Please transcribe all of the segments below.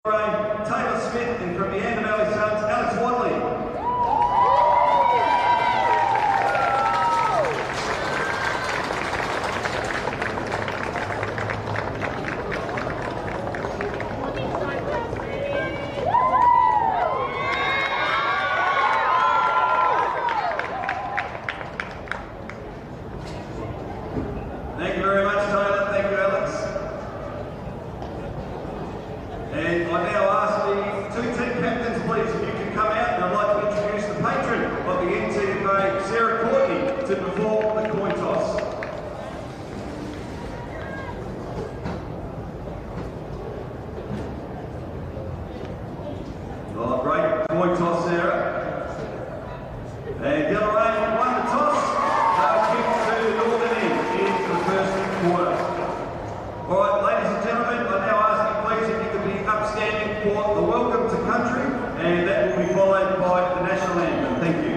Taylor Smith, and from the Anthem Sons, Alex Wadley. Thank you very much, Taylor. Thank you, Alex. And I now ask the two team captains, please, if you can come out, and I'd like to introduce the patron of the NTFA, Sarah Courtney, to perform the coin toss. Oh, great coin toss, Sarah. And Deloraine won the toss. Kick to Northern End into the first quarter. All right, ladies and gentlemen, I now ask you please if you could be upstanding for the welcome to country, and that will be followed by the national anthem. Thank you.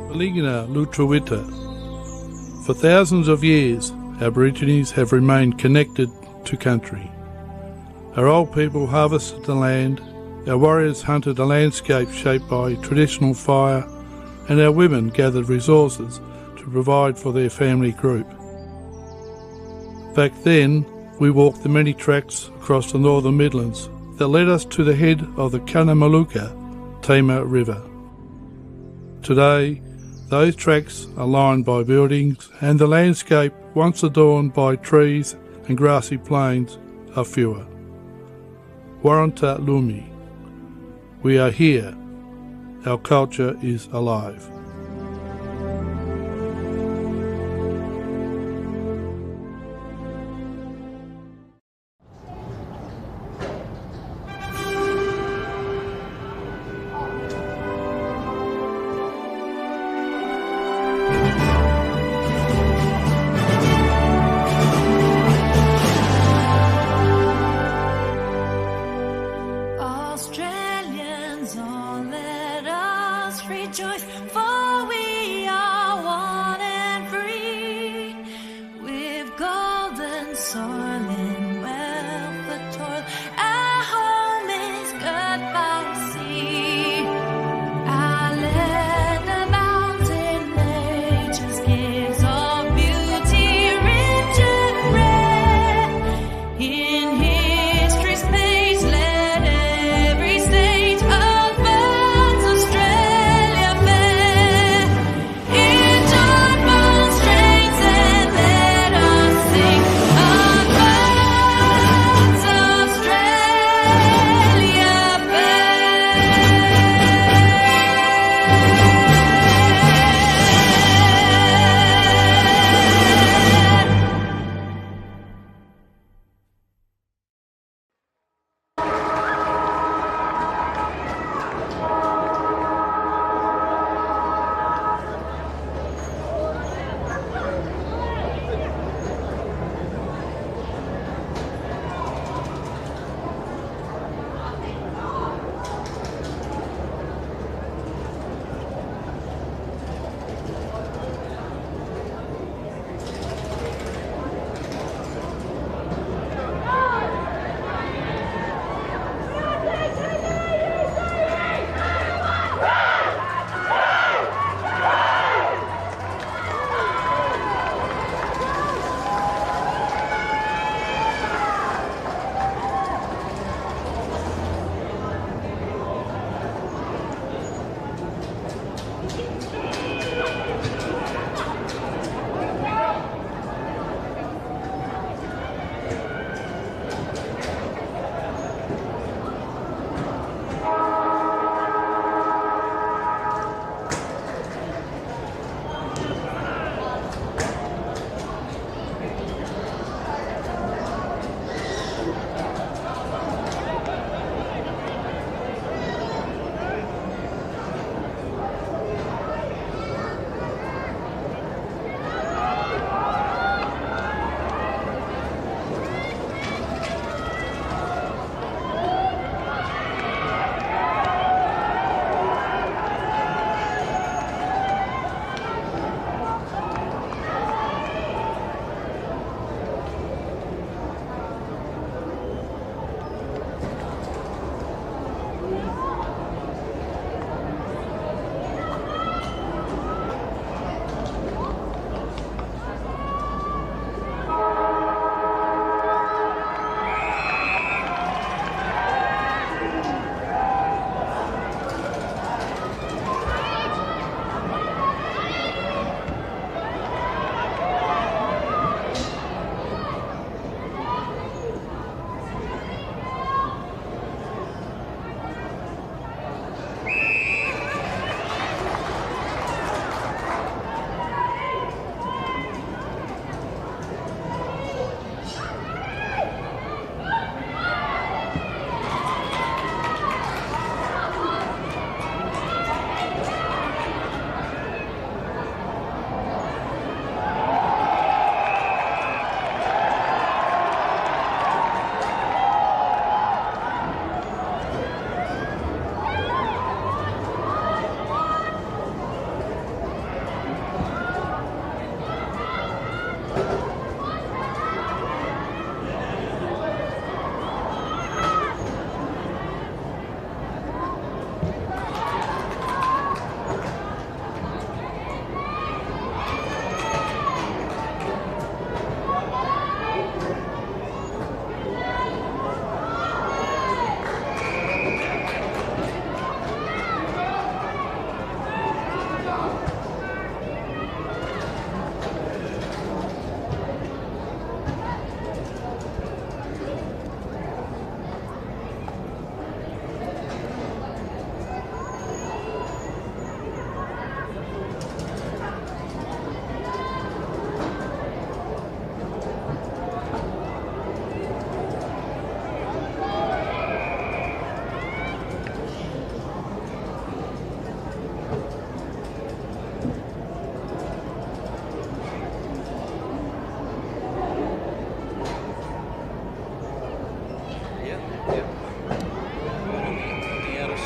Paligina Lutruwita. For thousands of years, Aborigines have remained connected to country. Our old people harvested the land, our warriors hunted a landscape shaped by traditional fire, and our women gathered resources to provide for their family group. Back then, we walked the many tracks across the northern Midlands that led us to the head of the Cunnamulla Tamar River. Today, those tracks are lined by buildings, and the landscape, once adorned by trees and grassy plains, are fewer. Warranta Lumi. We are here. Our culture is alive. Australians, all let us rejoice, for we are one and free. With golden soil and wealth of toil, our home is good by sea. Our land abounds in nature's gifts of beauty, rich and rare. In history's page, let every stage of birds Australia fair.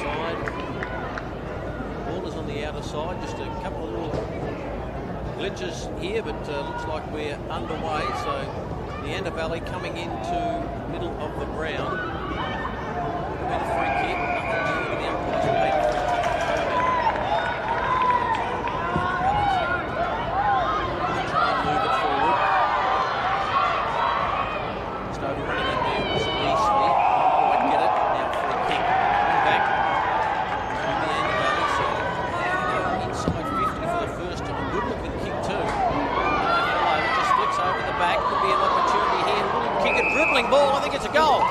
inside. Ball is on the outer side. Just a couple of little glitches here, but looks like we're underway. So Neander Valley coming into middle of the ground. With a free kick. Nothing new. The umpire's paid the free kick. Try and move it forward. Just overrunning it there. Was it easily? Didn't quite get it. Now free kick. Coming back to Neander Valley. So inside 50 for the first time. Good looking kick too. It just flicks over the back. Could be an opportunity here. William kick it. Dribbling ball. I think it's a goal.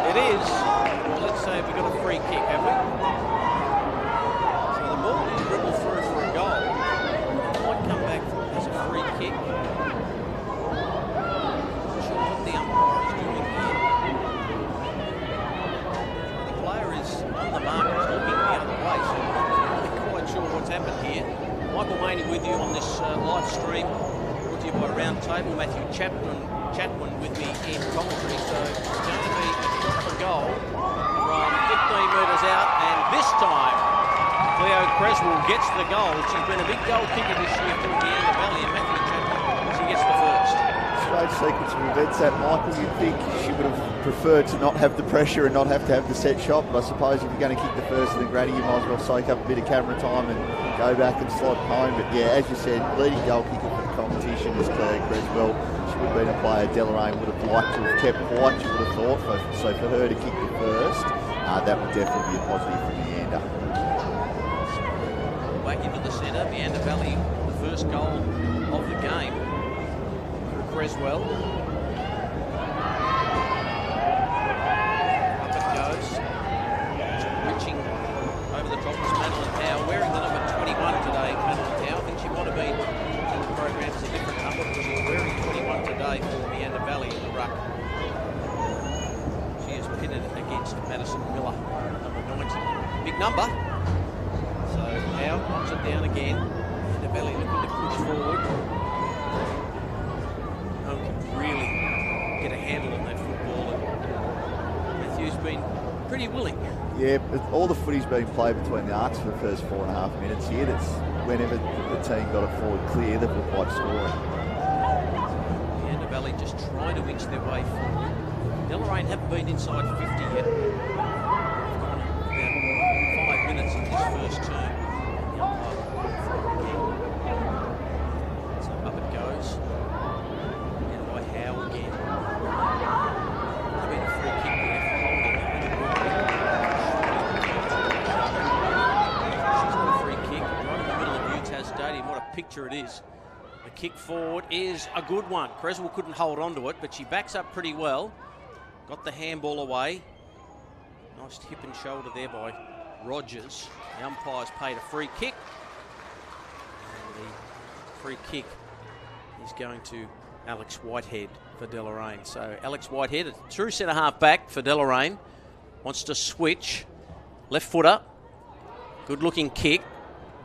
It is. Well, let's say we've got a free kick, have we? So the ball is dribbled through for a goal. It might come back as a free kick. Not sure what the umpire is doing here. The player is on the mark, he's looking the other way, so I'm not quite sure what's happened here. Michael Maney with you on this live stream, brought to you by Round Table. Matthew Chatwin with me in commentary, so it's going to be a goal from 15 metres out, and this time Cleo Creswell gets the goal. She's been a big goal kicker this year for Neander Valley, and Matthew Chatwin, she gets the first. Strange sequence of events that, Michael. You'd think she would have preferred to not have the pressure and not have to have the set shot, but I suppose if you're going to kick the first of the granny, you might as well soak up a bit of camera time and go back and slot home. But yeah, as you said, leading goal kicker for the competition is Cleo Creswell. Would have been a player Deloraine would have liked to have kept quiet, you would have thought. So for her to kick the first, that would definitely be a positive for Neander. Back into the centre, Neander Valley, the first goal of the game for Creswell. Up it goes. Reaching over the top is Madeline Howe, wearing the number 21 today. Madeline Howe, I think she might have been in the program as a different number, because she's wearing 21 today for Neander Valley in the ruck. She is pitted against Madison Miller, number 90. Big number. So Howe knocks it down again. Neander Valley looking to push forward. Home can really get a handle on that football, and Matthew's been pretty willing. Yeah, but all the footy's been played between the arcs for the first 4.5 minutes here. That's whenever the team got it forward clear, they've looked like scoring. Neander Valley just trying to inch their way forward. Deloraine haven't been inside 50 yet. They've gone about 5 minutes in this first term. So up it goes. And by Howe again. There's been a free kick there for holding. She's got a free kick right in the middle of UTAS Stadium. What a picture it is. The kick forward is a good one. Creswell couldn't hold on to it, but she backs up pretty well. Got the handball away. Nice hip and shoulder there by Rogers. The umpire's paid a free kick. And the free kick is going to Alex Whitehead for Deloraine. So Alex Whitehead, a true centre-half back for Deloraine. Wants to switch. Left footer. Good-looking kick.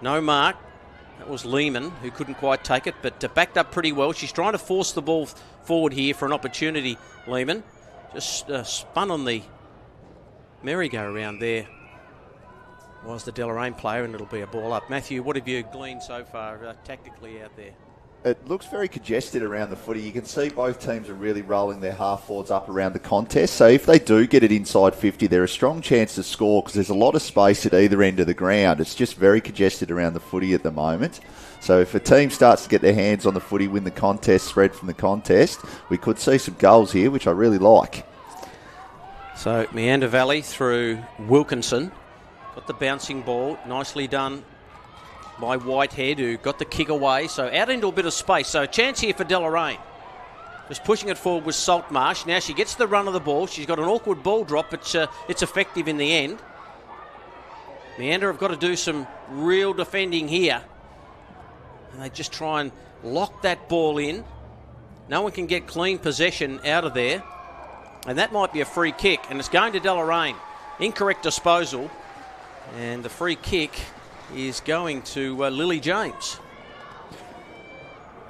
No mark. That was Lehman, who couldn't quite take it, but backed up pretty well. She's trying to force the ball forward here for an opportunity, Lehman. Just spun on the merry-go-round there. Was the Deloraine player, and it'll be a ball up. Matthew, what have you gleaned so far tactically out there? It looks very congested around the footy. You can see both teams are really rolling their half-forwards up around the contest. So if they do get it inside 50, they're a strong chance to score because there's a lot of space at either end of the ground. It's just very congested around the footy at the moment. So if a team starts to get their hands on the footy, win the contest, spread from the contest, we could see some goals here, which I really like. So Neander Valley through Wilkinson. Got the bouncing ball. Nicely done by Whitehead, who got the kick away. So out into a bit of space. So a chance here for Deloraine. Just pushing it forward with Saltmarsh. Now she gets the run of the ball. She's got an awkward ball drop, but it's effective in the end. Neander have got to do some real defending here. And they just try and lock that ball in. No one can get clean possession out of there. And that might be a free kick. And it's going to Deloraine. Incorrect disposal. And the free kick is going to Lily James.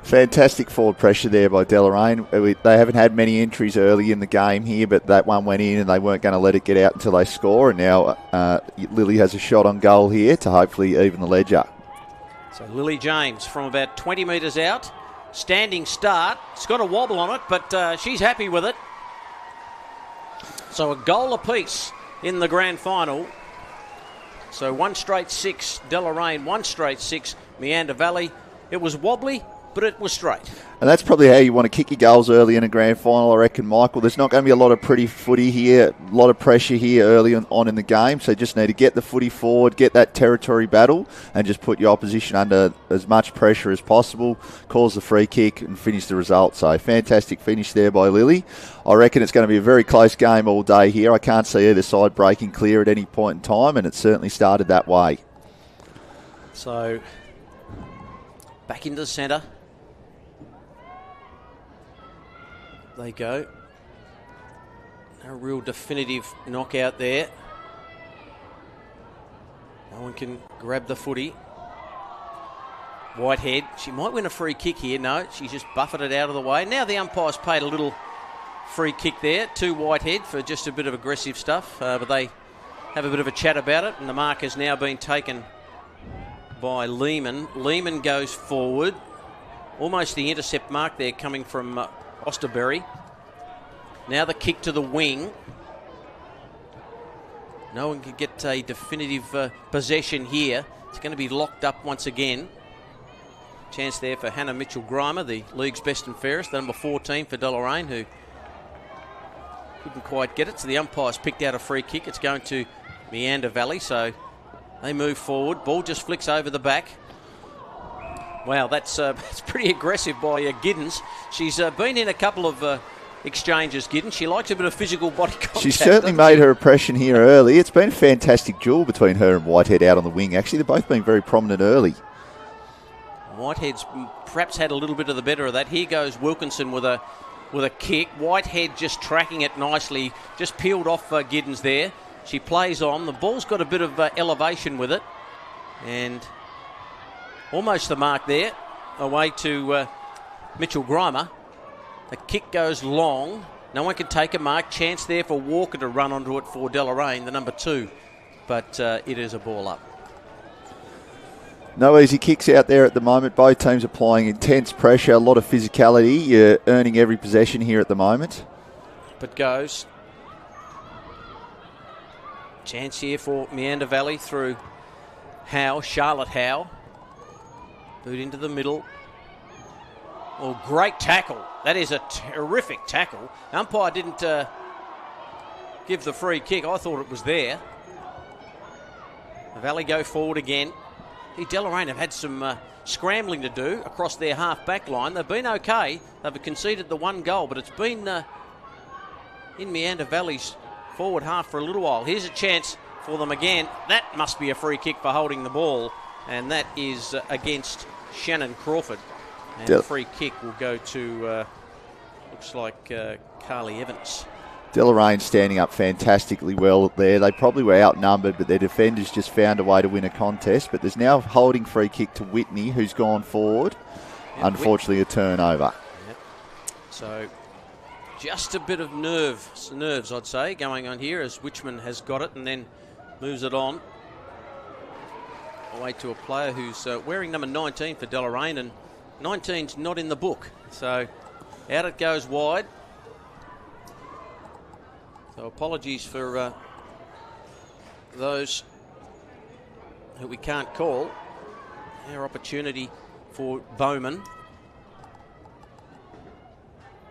Fantastic forward pressure there by Deloraine. They haven't had many entries early in the game here, but that one went in and they weren't going to let it get out until they score. And now Lily has a shot on goal here to hopefully even the ledger. So Lily James from about 20 metres out. Standing start. It's got a wobble on it, but she's happy with it. So a goal apiece in the grand final. So 1 straight 6, Deloraine, 1 straight 6, Meander Valley. It was wobbly, but it was straight. And that's probably how you want to kick your goals early in a grand final, I reckon, Michael. There's not going to be a lot of pretty footy here, a lot of pressure here early on in the game, so you just need to get the footy forward, get that territory battle, and just put your opposition under as much pressure as possible, cause the free kick, and finish the result. So fantastic finish there by Lily. I reckon it's going to be a very close game all day here. I can't see either side breaking clear at any point in time, and it certainly started that way. So back into the centre. They go. No real definitive knockout there. No one can grab the footy. Whitehead, she might win a free kick here. No, she just buffeted it out of the way. Now the umpire's paid a little free kick there to Whitehead for just a bit of aggressive stuff. But they have a bit of a chat about it, and the mark has now been taken by Lehman. Lehman goes forward. Almost the intercept mark there coming from Osterberry. Now the kick to the wing. No one can get a definitive possession here. It's going to be locked up once again. Chance there for Hannah Mitchell-Grimer, the league's best and fairest, the number 14 for Deloraine, who couldn't quite get it. So the umpire's picked out a free kick. It's going to Meander Valley, so they move forward. Ball just flicks over the back. Wow, that's pretty aggressive by Giddens. She's been in a couple of exchanges, Giddens. She likes a bit of physical body contact. She certainly made her impression here early. It's been a fantastic duel between her and Whitehead out on the wing. Actually, they've both been very prominent early. Whitehead's perhaps had a little bit of the better of that. Here goes Wilkinson with a kick. Whitehead just tracking it nicely. Just peeled off Giddens there. She plays on. The ball's got a bit of elevation with it. And almost the mark there. Away to Mitchell-Grimer. The kick goes long. No one can take a mark. Chance there for Walker to run onto it for Deloraine, the number 2. But it is a ball up. No easy kicks out there at the moment. Both teams applying intense pressure, a lot of physicality. You're earning every possession here at the moment. But goes. Chance here for Meander Valley through Howe, Charlotte Howe. Boot into the middle. Oh, great tackle. That is a terrific tackle. Umpire didn't give the free kick. I thought it was there. Valley go forward again. Deloraine have had some scrambling to do across their half-back line. They've been okay. They've conceded the 1 goal, but it's been in Meander Valley's forward half for a little while. Here's a chance for them again. That must be a free kick for holding the ball, and that is against Shannon Crawford. And the free kick will go to, looks like Carly Evans. Deloraine standing up fantastically well there. They probably were outnumbered, but their defenders just found a way to win a contest. But there's now a holding free kick to Whitney, who's gone forward. Yep, unfortunately, a turnover. Yep. So just a bit of nerves, I'd say, going on here as Wichman has got it and then moves it on. Away to a player who's wearing number 19 for Deloraine, and 19's not in the book. So out it goes wide. So apologies for those who we can't call. Our opportunity for Bowman.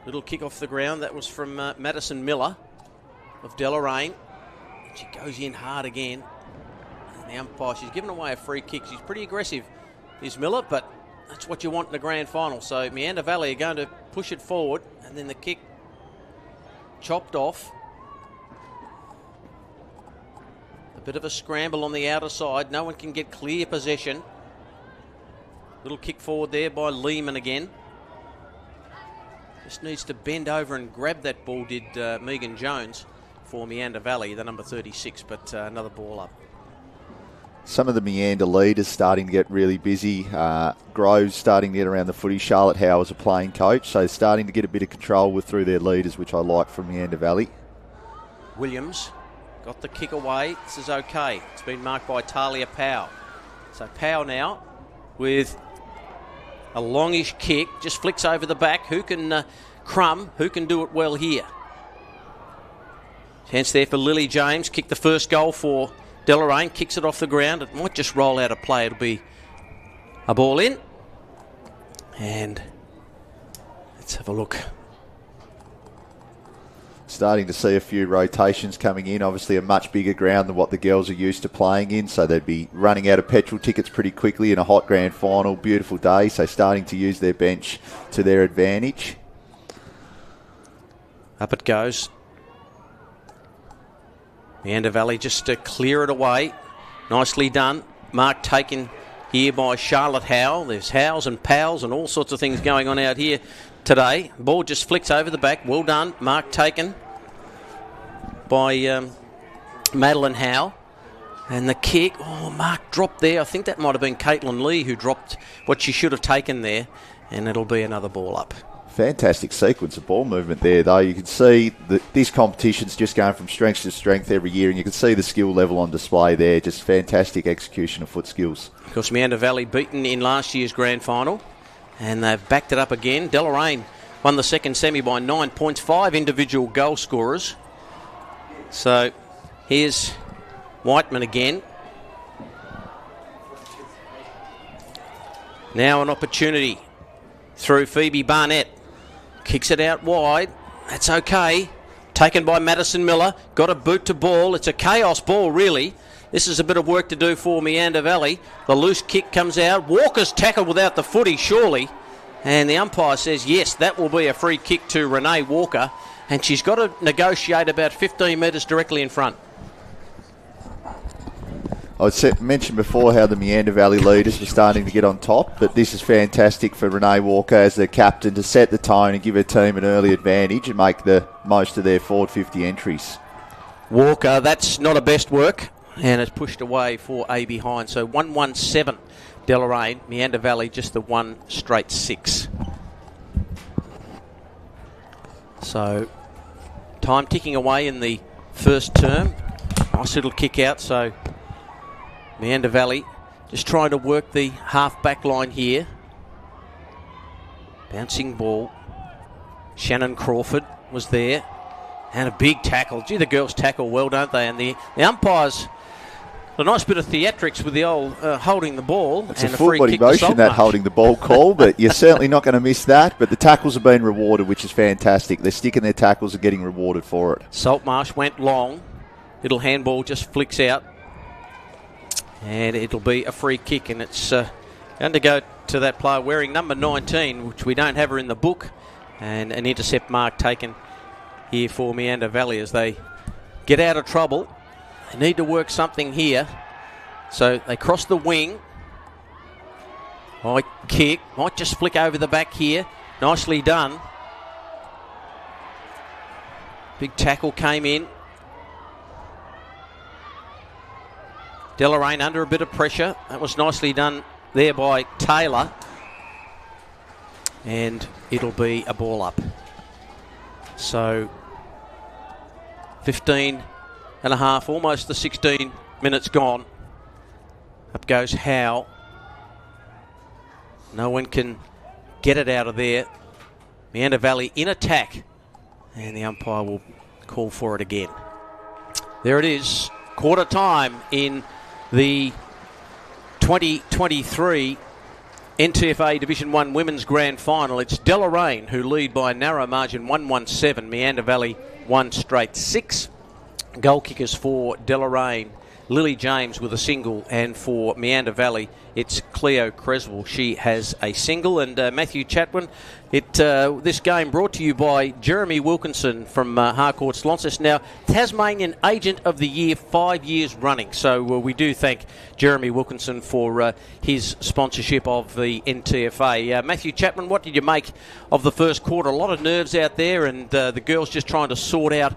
Little kick off the ground. That was from Madison Miller of Deloraine. She goes in hard again. And the umpire, she's given away a free kick. She's pretty aggressive, is Miller, but that's what you want in the grand final. So Meander Valley are going to push it forward, and then the kick chopped off. Bit of a scramble on the outer side. No one can get clear possession. Little kick forward there by Lehman again. Just needs to bend over and grab that ball, did Megan Jones for Meander Valley, the number 36, but another ball up. Some of the meander leaders starting to get really busy. Grove's starting to get around the footy. Charlotte Howe is a playing coach, so starting to get a bit of control through their leaders, which I like from Meander Valley. Williams got the kick away. This is okay. It's been marked by Talia Powell. So Powell now with a longish kick, just flicks over the back. Who can who can do it well here? Chance there for Lily James. Kick the first goal for Deloraine, kicks it off the ground. It might just roll out of play. It'll be a ball in. And let's have a look. Starting to see a few rotations coming in. Obviously a much bigger ground than what the girls are used to playing in, so they'd be running out of petrol tickets pretty quickly in a hot grand final. Beautiful day, so starting to use their bench to their advantage. Up it goes. Meander Valley just to clear it away. Nicely done. Mark taken here by Charlotte Howe. There's Howes and Powells and all sorts of things going on out here today. Ball just flicks over the back. Well done. Mark taken by Madeline Howe. And the kick, Mark dropped there. I think that might have been Caitlin Lee who dropped what she should have taken there. And it'll be another ball up. Fantastic sequence of ball movement there, though. You can see that this competition's just going from strength to strength every year, and you can see the skill level on display there. Just fantastic execution of foot skills. Of course, Meander Valley beaten in last year's grand final, and they've backed it up again. Deloraine won the second semi by 9 points, 5 individual goal scorers. So here's Whiteman again. Now an opportunity through Phoebe Barnett. Kicks it out wide. That's okay. Taken by Madison Miller. Got a boot to ball. It's a chaos ball, really. This is a bit of work to do for Meander Valley. The loose kick comes out. Walker's tackled without the footy, surely. And the umpire says, yes, that will be a free kick to Renee Walker. And she's got to negotiate about 15 metres directly in front. I mentioned before how the Meander Valley leaders were starting to get on top, but this is fantastic for Renee Walker as the captain to set the tone and give her team an early advantage and make the most of their forward 50 entries. Walker, that's not a best work, and it's pushed away for A behind. So 1-1-7 Deloraine, Meander Valley just the 1 straight 6. So time ticking away in the first term. Nice little kick out, so Meander Valley just trying to work the half-back line here. Bouncing ball. Shannon Crawford was there. And a big tackle. Gee, the girls tackle well, don't they? And the umpires, a nice bit of theatrics with the old holding the ball. It's and a full body motion, that holding the ball call, but you're certainly not going to miss that. But the tackles have been rewarded, which is fantastic. They're sticking their tackles and getting rewarded for it. Saltmarsh went long. Little handball just flicks out. And it'll be a free kick, and it's going to go to that player wearing number 19, which we don't have her in the book, and an intercept mark taken here for Meander Valley as they get out of trouble. They need to work something here. So they cross the wing. High kick, might just flick over the back here. Nicely done. Big tackle came in. Deloraine under a bit of pressure. That was nicely done there by Taylor. And it'll be a ball up. So 15 and a half, almost the 16 minutes gone. Up goes Howe. No one can get it out of there. Meander Valley in attack. And the umpire will call for it again. There it is. Quarter time in the 2023 NTFA Division 1 Women's Grand Final. It's Deloraine who lead by a narrow margin, 1-1-7. Meander Valley 1 straight 6. Goal kickers for Deloraine, Lily James with a single, and for Meander Valley, it's Cleo Creswell. She has a single. And Matthew Chatwin, this game brought to you by Jeremy Wilkinson from Harcourt's Launceston. Now, Tasmanian Agent of the Year 5 years running. So we do thank Jeremy Wilkinson for his sponsorship of the NTFA. Matthew Chapman, what did you make of the first quarter? A lot of nerves out there, and the girls just trying to sort out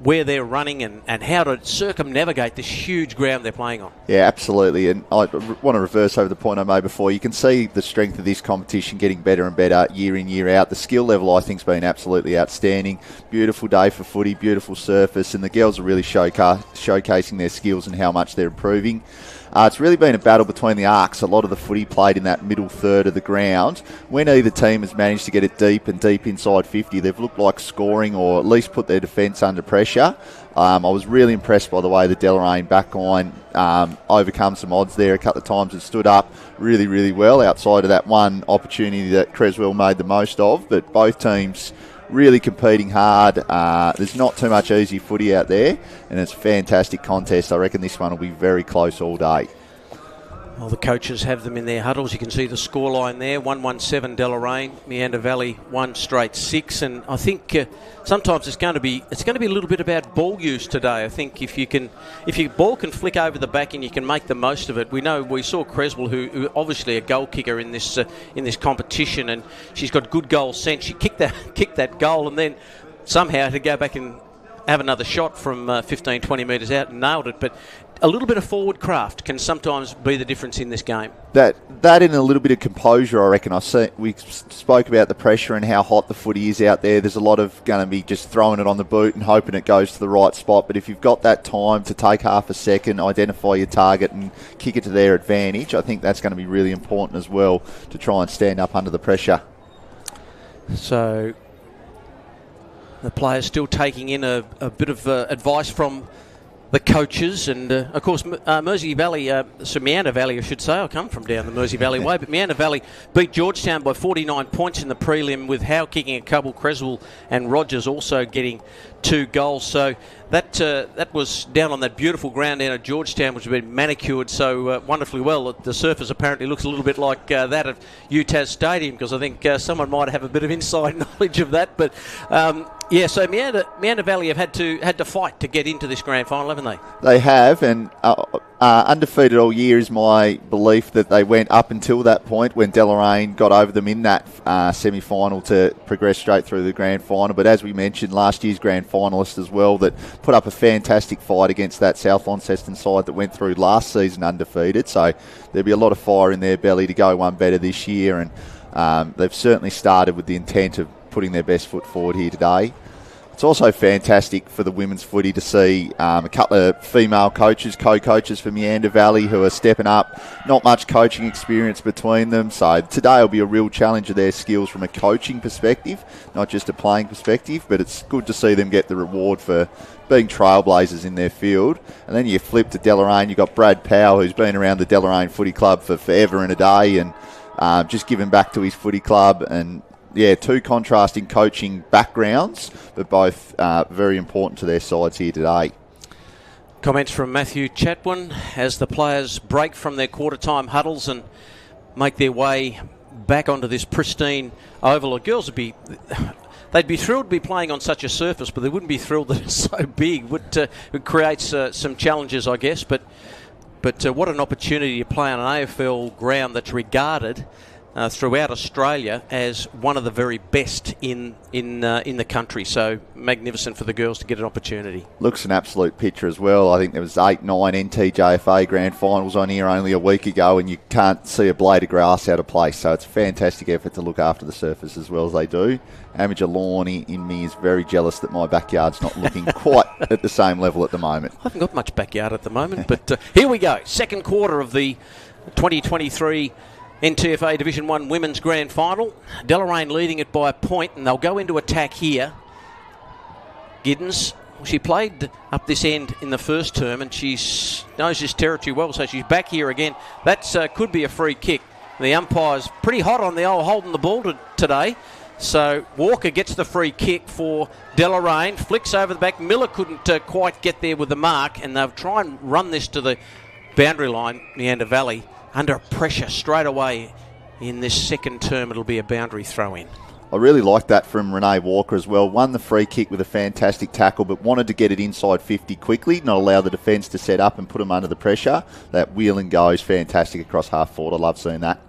where they're running and how to circumnavigate this huge ground they're playing on. Yeah, absolutely. And I want to reverse over the point I made before. You can see the strength of this competition getting better and better year in, year out. The skill level, I think, has been absolutely outstanding. Beautiful day for footy, beautiful surface, and the girls are really showcasing their skills and how much they're improving. It's really been a battle between the arcs. A lot of the footy played in that middle third of the ground. When either team has managed to get it deep inside 50, they've looked like scoring or at least put their defence under pressure. I was really impressed by the way the Deloraine backline overcome some odds there a couple of times and stood up really, really well outside of that one opportunity that Creswell made the most of. But both teams really competing hard. There's not too much easy footy out there, and it's a fantastic contest. I reckon this one will be very close all day. Well, the coaches have them in their huddles. You can see the scoreline there, 117 Deloraine, Meander Valley 1 straight 6, and I think sometimes it's going to be a little bit about ball use today. I think if your ball can flick over the back and you can make the most of it. We saw Creswell, who obviously a goal kicker in this competition, and she's got good goal sense. She kicked that goal and then somehow had to go back and have another shot from 15, 20 metres out and nailed it. But a little bit of forward craft can sometimes be the difference in this game. That and a little bit of composure, I reckon. We spoke about the pressure and how hot the footy is out there. There's a lot of going to be just throwing it on the boot and hoping it goes to the right spot. But if you've got that time to take half a second, identify your target and kick it to their advantage, I think that's going to be really important as well to try and stand up under the pressure. So the players still taking in a bit of advice from the coaches, and of course Mersey Valley, Meander Valley I should say, I come from down the Mersey Valley way, but Meander Valley beat Georgetown by 49 points in the prelim, with Howe kicking a couple, Creswell and Rogers also getting 2 goals. So that was down on that beautiful ground down at Georgetown, which has been manicured so wonderfully well. The surface apparently looks a little bit like that of UTAS Stadium, because I think someone might have a bit of inside knowledge of that. But so Meander Valley have had to fight to get into this grand final, haven't they? They have, and undefeated all year is my belief that they went up until that point when Deloraine got over them in that semi-final to progress straight through the grand final. But as we mentioned, last year's grand finalist as well, that put up a fantastic fight against that South Launceston side that went through last season undefeated. So there'll be a lot of fire in their belly to go one better this year, and they've certainly started with the intent of putting their best foot forward here today. It's also fantastic for the women's footy to see a couple of female coaches, co-coaches for Meander Valley, who are stepping up. Not much coaching experience between them, so today will be a real challenge of their skills from a coaching perspective, not just a playing perspective, but it's good to see them get the reward for being trailblazers in their field. And then you flip to Deloraine, you've got Brad Powell, who's been around the Deloraine Footy Club for forever and a day, and just giving back to his footy club. And yeah, 2 contrasting coaching backgrounds, but both very important to their sides here today. Comments from Matthew Chatwin as the players break from their quarter-time huddles and make their way back onto this pristine oval. The girls they'd be thrilled to be playing on such a surface, but they wouldn't be thrilled that it's so big. It creates some challenges, I guess. But what an opportunity to play on an AFL ground that's regarded throughout Australia as one of the very best in the country. So magnificent for the girls to get an opportunity. Looks an absolute picture as well. I think there was 8-9 NTJFA grand finals on here only a week ago, and you can't see a blade of grass out of place. So it's a fantastic effort to look after the surface as well as they do. Amateur lawn in me is very jealous that my backyard's not looking quite at the same level at the moment. I haven't got much backyard at the moment, but here we go. Second quarter of the 2023 NTFA Division 1 Women's Grand Final. Deloraine leading it by a point, and they'll go into attack here. Giddens, she played up this end in the first term, and she knows this territory well, so she's back here again. That could be a free kick. The umpire's pretty hot on the old holding the ball today. So Walker gets the free kick for Deloraine, flicks over the back. Miller couldn't quite get there with the mark, and they'll try and run this to the boundary line, Meander Valley. Under pressure straight away in this second term, it'll be a boundary throw-in. I really like that from Renee Walker as well. Won the free kick with a fantastic tackle, but wanted to get it inside 50 quickly, not allow the defence to set up and put them under the pressure. That wheel and go is fantastic across half forward. I love seeing that.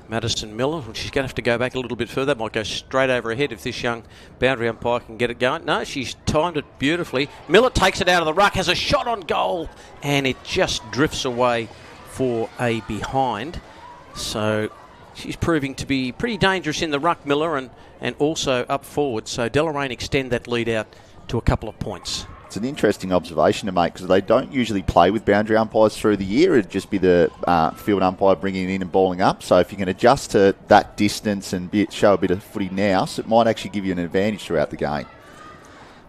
Madison Miller. She's going to have to go back a little bit further. That might go straight over her head if this young boundary umpire can get it going. No, she's timed it beautifully. Miller takes it out of the ruck, has a shot on goal, and it just drifts away for a behind. So she's proving to be pretty dangerous in the ruck, Miller, and also up forward. So Deloraine extend that lead out to a couple of points. It's an interesting observation to make because they don't usually play with boundary umpires through the year. It'd just be the field umpire bringing it in and balling up. So if you can adjust to that distance and show a bit of footy now, so it might actually give you an advantage throughout the game.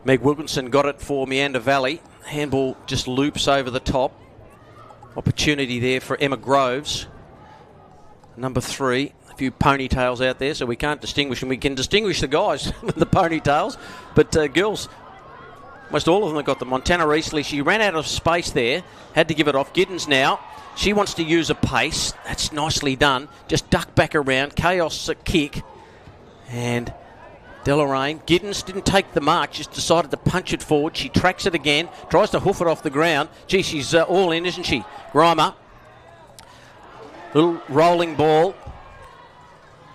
Meg Wilkinson got it for Meander Valley. Handball just loops over the top. Opportunity there for Emma Groves. Number 3. A few ponytails out there, so we can't distinguish them. We can distinguish the guys with the ponytails, but girls, almost all of them have got them. Montana Eastley, she ran out of space there, had to give it off. Giddens now, she wants to use a pace. That's nicely done. Just duck back around, chaos kick, and Deloraine. Giddens didn't take the mark, just decided to punch it forward. She tracks it again, tries to hoof it off the ground. Gee, she's all in, isn't she? Grimer. Little rolling ball.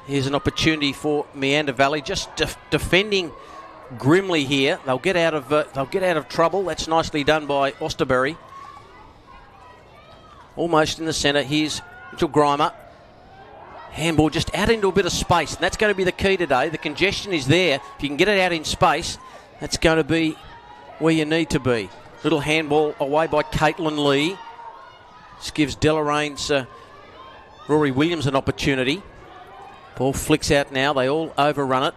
Here's an opportunity for Meander Valley, just defending grimly here. They'll get out of trouble. That's nicely done by Osterbury. Almost in the centre. Here's Mitchell Grimer. Handball just out into a bit of space, and that's going to be the key today. The congestion is there. If you can get it out in space, that's going to be where you need to be. Little handball away by Caitlin Lee. This gives Deloraine's Rory Williams an opportunity. Ball flicks out now. They all overrun it.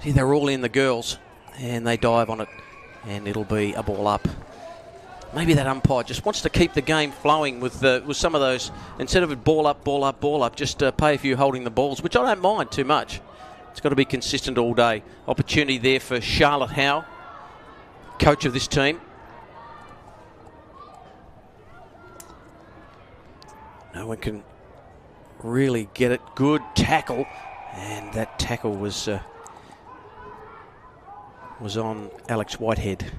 See, they're all in, the girls, and they dive on it, and it'll be a ball up. Maybe that umpire just wants to keep the game flowing with some of those. Instead of it ball up, just pay a few holding the balls, which I don't mind too much. It's got to be consistent all day. Opportunity there for Charlotte Howe, coach of this team. No one can really get it. Good tackle, and that tackle was on Alex Whitehead.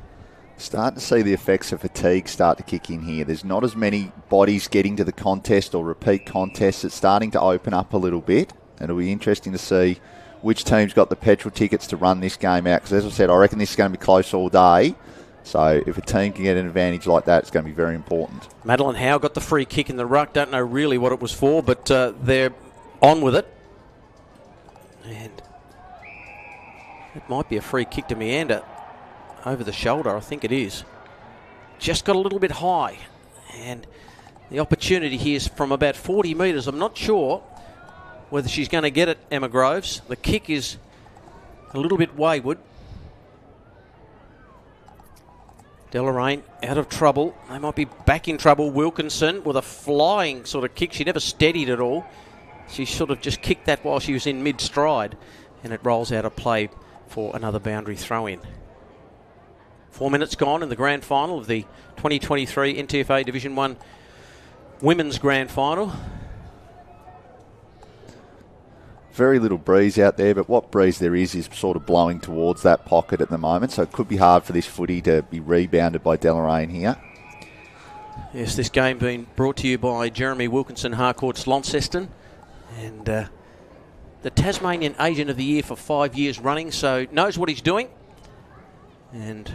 Starting to see the effects of fatigue start to kick in here. There's not as many bodies getting to the contest or repeat contests. It's starting to open up a little bit. It'll be interesting to see which team's got the petrol tickets to run this game out. Because as I said, I reckon this is going to be close all day. So if a team can get an advantage like that, it's going to be very important. Madeline Howe got the free kick in the ruck. Don't know really what it was for, but they're on with it. And it might be a free kick to Meander. Over the shoulder, I think it is. Just got a little bit high. And the opportunity here is from about 40 metres. I'm not sure whether she's going to get it, Emma Groves. The kick is a little bit wayward. Deloraine out of trouble. They might be back in trouble. Wilkinson with a flying sort of kick. She never steadied at all. She sort of just kicked that while she was in mid-stride. And it rolls out of play for another boundary throw-in. 4 minutes gone in the grand final of the 2023 NTFA Division 1 Women's Grand Final. Very little breeze out there, but what breeze there is sort of blowing towards that pocket at the moment, so it could be hard for this footy to be rebounded by Deloraine here. Yes, this game being brought to you by Jeremy Wilkinson Harcourt's Launceston, and the Tasmanian Agent of the Year for 5 years running, so knows what he's doing. And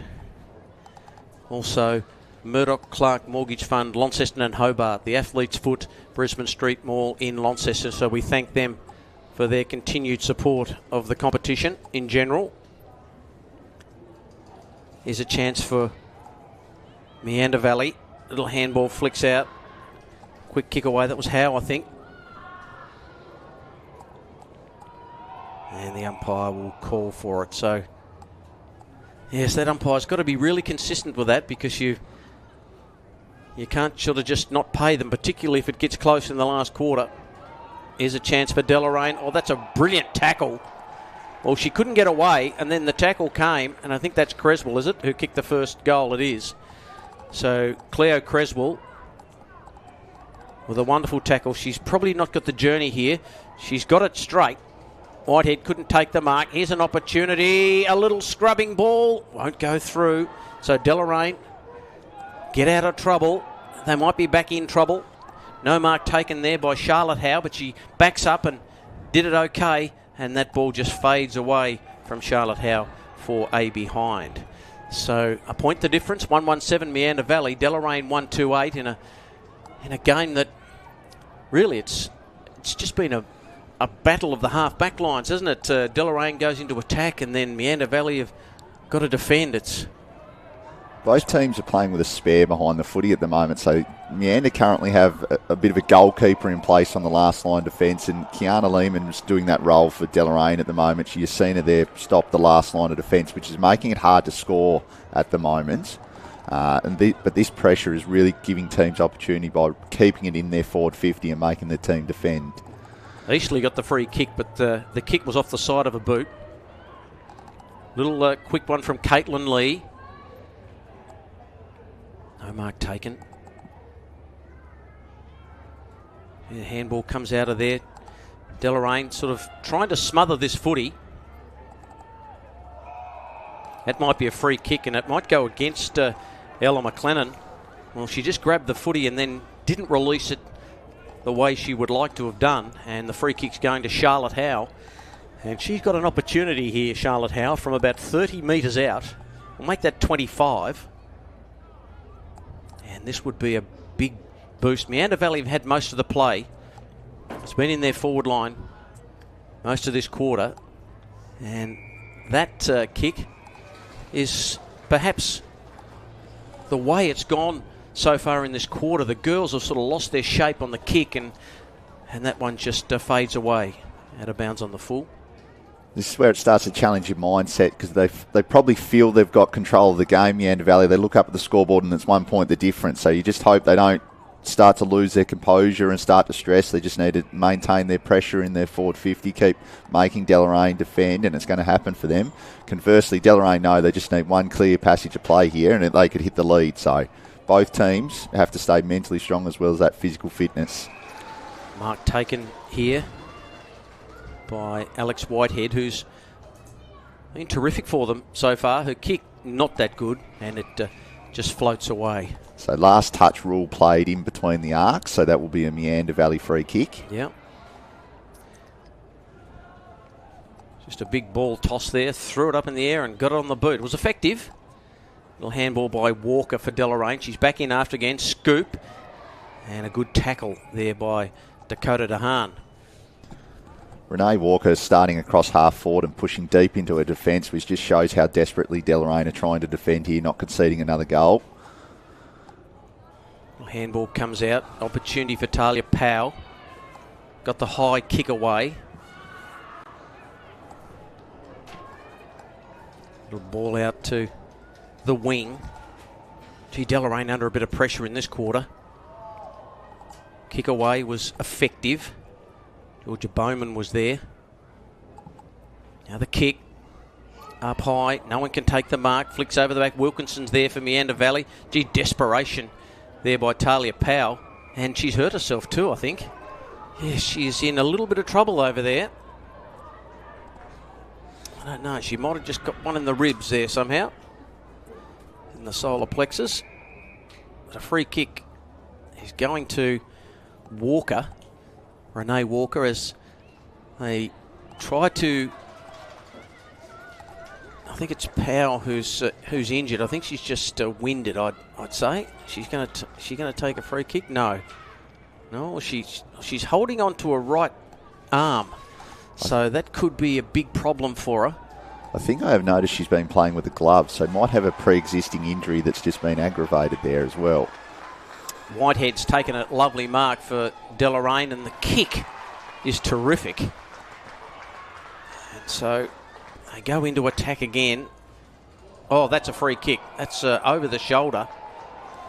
also Murdoch Clark Mortgage Fund, Launceston and Hobart, the Athlete's Foot, Brisbane Street Mall in Launceston. So we thank them for their continued support of the competition in general. Here's a chance for Meander Valley. Little handball flicks out. Quick kick away. That was Howe, I think. And the umpire will call for it. So yes, that umpire's got to be really consistent with that, because you can't sort of just not pay them, particularly if it gets close in the last quarter. Here's a chance for Deloraine. Oh, that's a brilliant tackle. Well, she couldn't get away, and then the tackle came, and I think that's Creswell, is it, who kicked the first goal? It is. So Cleo Creswell with a wonderful tackle. She's probably not got the journey here. She's got it straight. Whitehead couldn't take the mark. Here's an opportunity. A little scrubbing ball. Won't go through. So Deloraine get out of trouble. They might be back in trouble. No mark taken there by Charlotte Howe, but she backs up and did it okay, and that ball just fades away from Charlotte Howe for a behind. So a point the difference, 117 Meander Valley, Deloraine 128 in a game that really it's just been a battle of the half-back lines, isn't it? Deloraine goes into attack and then Meander Valley have got to defend. Both teams are playing with a spare behind the footy at the moment, so Meander currently have a bit of a goalkeeper in place on the last line defence, and Kiana Lehman's doing that role for Deloraine at the moment. You've seen her there stop the last line of defence, which is making it hard to score at the moment. But this pressure is really giving teams opportunity by keeping it in their forward 50 and making the team defend. Eastley got the free kick, but the kick was off the side of a boot. Little quick one from Caitlin Lee. No mark taken. The handball comes out of there. Deloraine sort of trying to smother this footy. That might be a free kick and it might go against Ella McLennan. Well, she just grabbed the footy and then didn't release it the way she would like to have done. And the free kick's going to Charlotte Howe. And she's got an opportunity here, Charlotte Howe, from about 30 metres out. We'll make that 25. And this would be a big boost. Meander Valley have had most of the play. It's been in their forward line most of this quarter. And that kick is perhaps the way it's gone so far in this quarter. The girls have sort of lost their shape on the kick, and that one just fades away out of bounds on the full. This is where it starts to challenge your mindset, because they probably feel they've got control of the game, Meander Valley. They look up at the scoreboard and it's 1 point the difference. So you just hope they don't start to lose their composure and start to stress. They just need to maintain their pressure in their forward 50, keep making Deloraine defend, and it's going to happen for them. Conversely, Deloraine know they just need one clear passage of play here and they could hit the lead. So both teams have to stay mentally strong as well as that physical fitness. Mark taken here by Alex Whitehead, who's been terrific for them so far. Her kick, not that good, and it just floats away. So last touch rule played in between the arcs, so that will be a Meander Valley free kick. Yeah. Just a big ball toss there, threw it up in the air and got it on the boot. It was effective. Little handball by Walker for Deloraine. She's back in after again, scoop, and a good tackle there by Dakota DeHaan. Renee Walker starting across half forward and pushing deep into her defence, which just shows how desperately Deloraine are trying to defend here, not conceding another goal. Handball comes out. Opportunity for Talia Powell. Got the high kick away. Little ball out to the wing. Gee, Deloraine under a bit of pressure in this quarter. Kick away was effective. Georgia Bowman was there. Now the kick. Up high. No one can take the mark. Flicks over the back. Wilkinson's there for Meander Valley. Gee, desperation there by Talia Powell. And she's hurt herself too, I think. Yeah, she's in a little bit of trouble over there. I don't know. She might have just got one in the ribs there somehow. In the solar plexus. But a free kick is going to Walker. Renee Walker, as they try to... I think it's Powell who's injured. I think she's just winded. I'd say she's going to take a free kick. No, she's holding on to her right arm, so that could be a big problem for her. I think I have noticed she's been playing with a glove, so might have a pre-existing injury that's just been aggravated there as well. Whitehead's taken a lovely mark for Deloraine, and the kick is terrific. And so they go into attack again. Oh, that's a free kick. That's over the shoulder.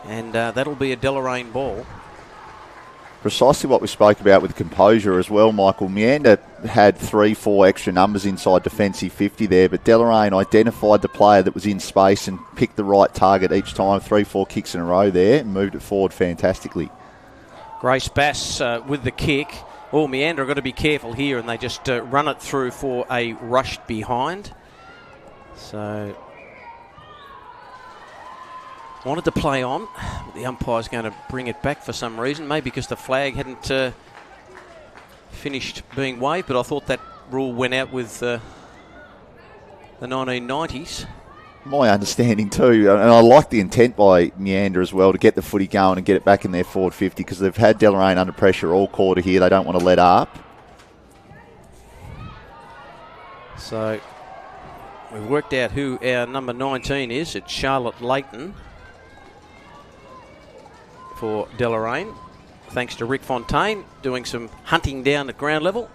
And that'll be a Deloraine ball. Precisely what we spoke about with composure as well, Michael. Meander had 3-4 extra numbers inside defensive 50 there, but Deloraine identified the player that was in space and picked the right target each time. 3-4 kicks in a row there and moved it forward fantastically. Grace Bass with the kick. Oh, Meander have got to be careful here, and they just run it through for a rushed behind. So Wanted to play on. The umpire's going to bring it back for some reason, maybe because the flag hadn't finished being waved, but I thought that rule went out with the 1990s. My understanding too, and I like the intent by Meander as well to get the footy going and get it back in their forward 50 because they've had Deloraine under pressure all quarter here. They don't want to let up. So we've worked out who our number 19 is. It's Charlotte Leighton for Deloraine, thanks to Rick Fontaine doing some hunting down at ground level.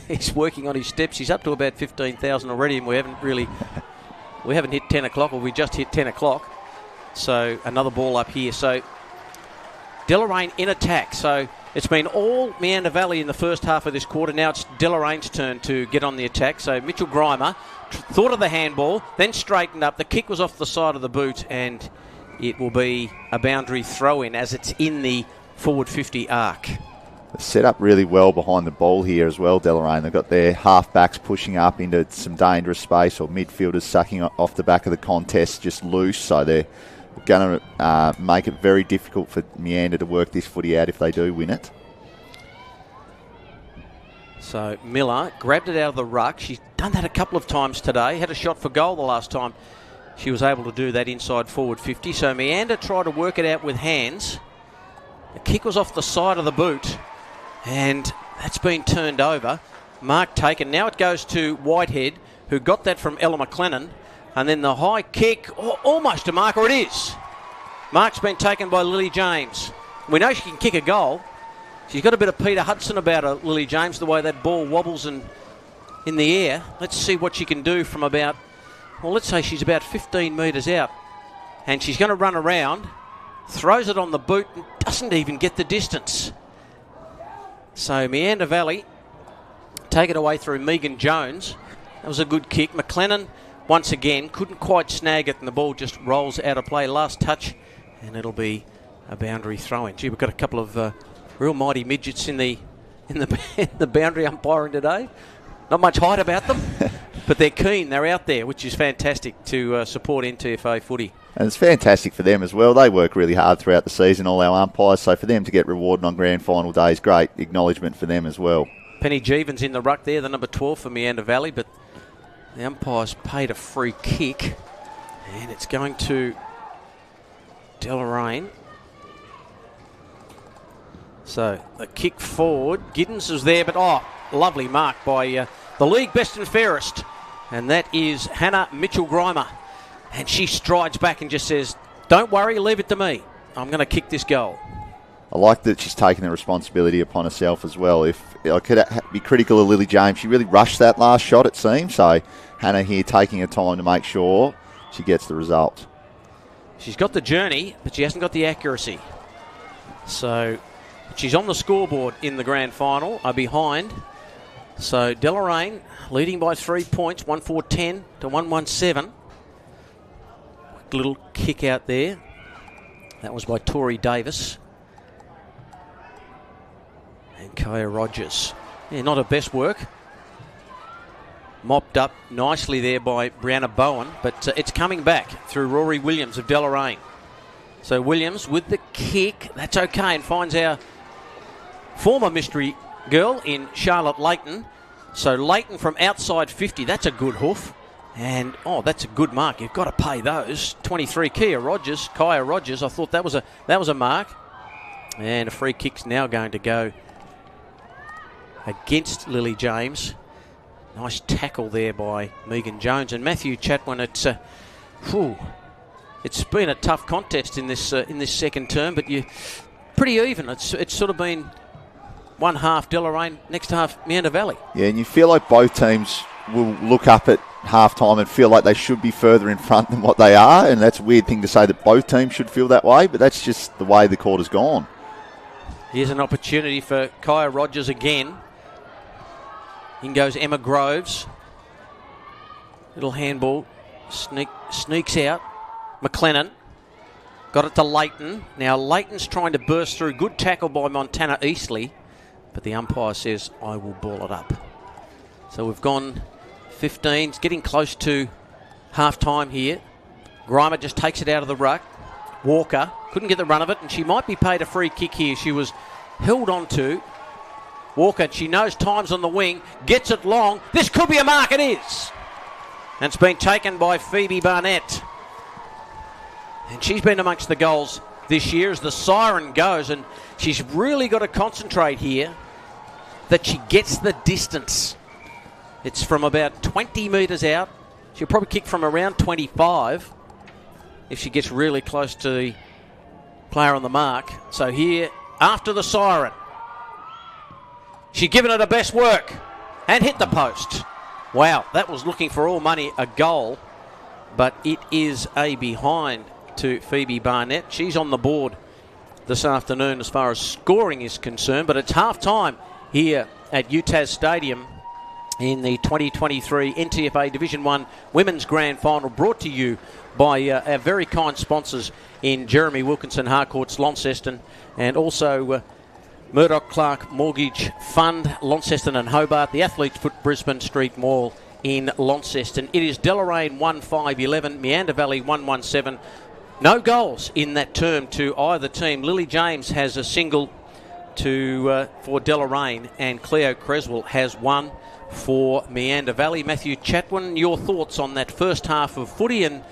He's working on his steps. He's up to about 15,000 already, and we haven't hit 10 o'clock, or we just hit 10 o'clock. So another ball up here. So Deloraine in attack. So it's been all Meander Valley in the first half of this quarter. Now it's Deloraine's turn to get on the attack. So Mitchell Grimer thought of the handball, then straightened up. The kick was off the side of the boot, and it will be a boundary throw-in as it's in the forward 50 arc. Set up really well behind the ball here as well, Deloraine. They've got their half-backs pushing up into some dangerous space, or midfielders sucking off the back of the contest just loose. So they're going to make it very difficult for Meander to work this footy out if they do win it. So Miller grabbed it out of the ruck. She's done that a couple of times today. Had a shot for goal the last time she was able to do that inside forward 50. So Meander tried to work it out with hands. The kick was off the side of the boot, and that's been turned over. Mark taken. Now it goes to Whitehead, who got that from Ella McLennan. And then the high kick, almost to Mark, or it is. Mark's been taken by Lily James. We know she can kick a goal. She's got a bit of Peter Hudson about her, Lily James, the way that ball wobbles in the air. Let's see what she can do from about, well, let's say she's about 15 metres out. And she's going to run around, throws it on the boot, and doesn't even get the distance. So Meander Valley take it away through Megan Jones. That was a good kick. McLennan, once again, couldn't quite snag it, and the ball just rolls out of play. Last touch, and it'll be a boundary throw-in. Gee, we've got a couple of real mighty midgets in the boundary umpiring today. Not much height about them, but they're keen. They're out there, which is fantastic to support NTFA footy. And it's fantastic for them as well. They work really hard throughout the season, all our umpires, so for them to get rewarded on grand final day is great acknowledgement for them as well. Penny Jeevens in the ruck there, the number 12 for Meander Valley, but the umpires paid a free kick, and it's going to Deloraine. So the kick forward, Giddens is there, but lovely mark by the league best and fairest, and that is Hannah Mitchell-Grimer. And she strides back and just says, don't worry, leave it to me. I'm going to kick this goal. I like that she's taking the responsibility upon herself as well. If I could be critical of Lily James, she really rushed that last shot, it seems. So Hannah here taking her time to make sure she gets the result. She's got the journey, but she hasn't got the accuracy. So she's on the scoreboard in the grand final, behind. So Deloraine leading by 3 points, 1-4-10 to 1-1-7. Little kick out there. That was by Tori Davis. And Kaya Rogers. Yeah, not her best work. Mopped up nicely there by Brianna Bowen, but it's coming back through Rory Williams of Deloraine. So Williams with the kick. That's okay, and finds our former mystery girl in Charlotte Leighton. So Leighton from outside 50. That's a good hoof. And, that's a good mark. You've got to pay those. 23, Kaya Rogers. I thought that was a mark. And a free kick's now going to go against Lily James. Nice tackle there by Megan Jones. And Matthew Chatwin, it's been a tough contest in this second term, but you're pretty even. It's sort of been one half Deloraine, next half Meander Valley. Yeah, and you feel like both teams will look up at half-time and feel like they should be further in front than what they are, and that's a weird thing to say that both teams should feel that way, but that's just the way the quarter's gone. Here's an opportunity for Kaya Rogers again. In goes Emma Groves. Little handball. Sneaks out. McLennan. Got it to Leighton. Now Leighton's trying to burst through. Good tackle by Montana Eastley, but the umpire says, I will ball it up. So we've gone 15, getting close to half-time here. Grimer just takes it out of the ruck. Walker couldn't get the run of it, and she might be paid a free kick here. She was held onto. Walker, she knows time's on the wing, gets it long. This could be a mark, it is. And it's been taken by Phoebe Barnett. And she's been amongst the goals this year as the siren goes, and she's really got to concentrate here that she gets the distance. It's from about 20 metres out. She'll probably kick from around 25 if she gets really close to the player on the mark. So here, after the siren, she's given it her best work and hit the post. Wow, that was looking for all money, a goal, but it is a behind to Phoebe Barnett. She's on the board this afternoon as far as scoring is concerned, but it's half-time here at UTAS Stadium in the 2023 NTFA Division 1 Women's Grand Final, brought to you by our very kind sponsors in Jeremy Wilkinson Harcourts, Launceston, and also Murdoch Clark Mortgage Fund, Launceston and Hobart, the Athlete's Foot Brisbane Street Mall in Launceston. It is Deloraine 1-5-11, Meander Valley 1-1-7. No goals in that term to either team. Lily James has a single for Deloraine, and Cleo Creswell has one for Meander Valley. Matthew Chatwin, your thoughts on that first half of footy? And,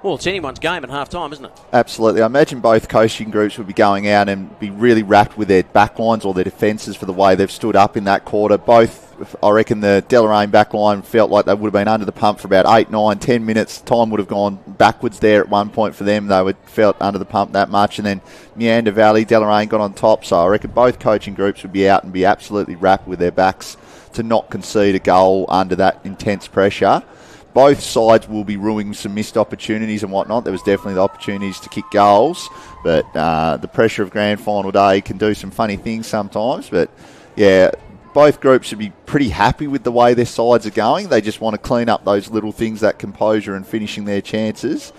well, it's anyone's game at half-time, isn't it? Absolutely. I imagine both coaching groups would be going out and be really wrapped with their backlines or their defences for the way they've stood up in that quarter. Both, I reckon the Deloraine backline felt like they would have been under the pump for about 8, 9, 10 minutes. Time would have gone backwards there at one point for them. They would felt under the pump that much. And then Meander Valley, Deloraine got on top. So I reckon both coaching groups would be out and be absolutely wrapped with their backs to not concede a goal under that intense pressure. Both sides will be ruining some missed opportunities and whatnot. There was definitely the opportunities to kick goals, but the pressure of grand final day can do some funny things sometimes. But yeah, both groups should be pretty happy with the way their sides are going. They just want to clean up those little things, that composure and finishing their chances.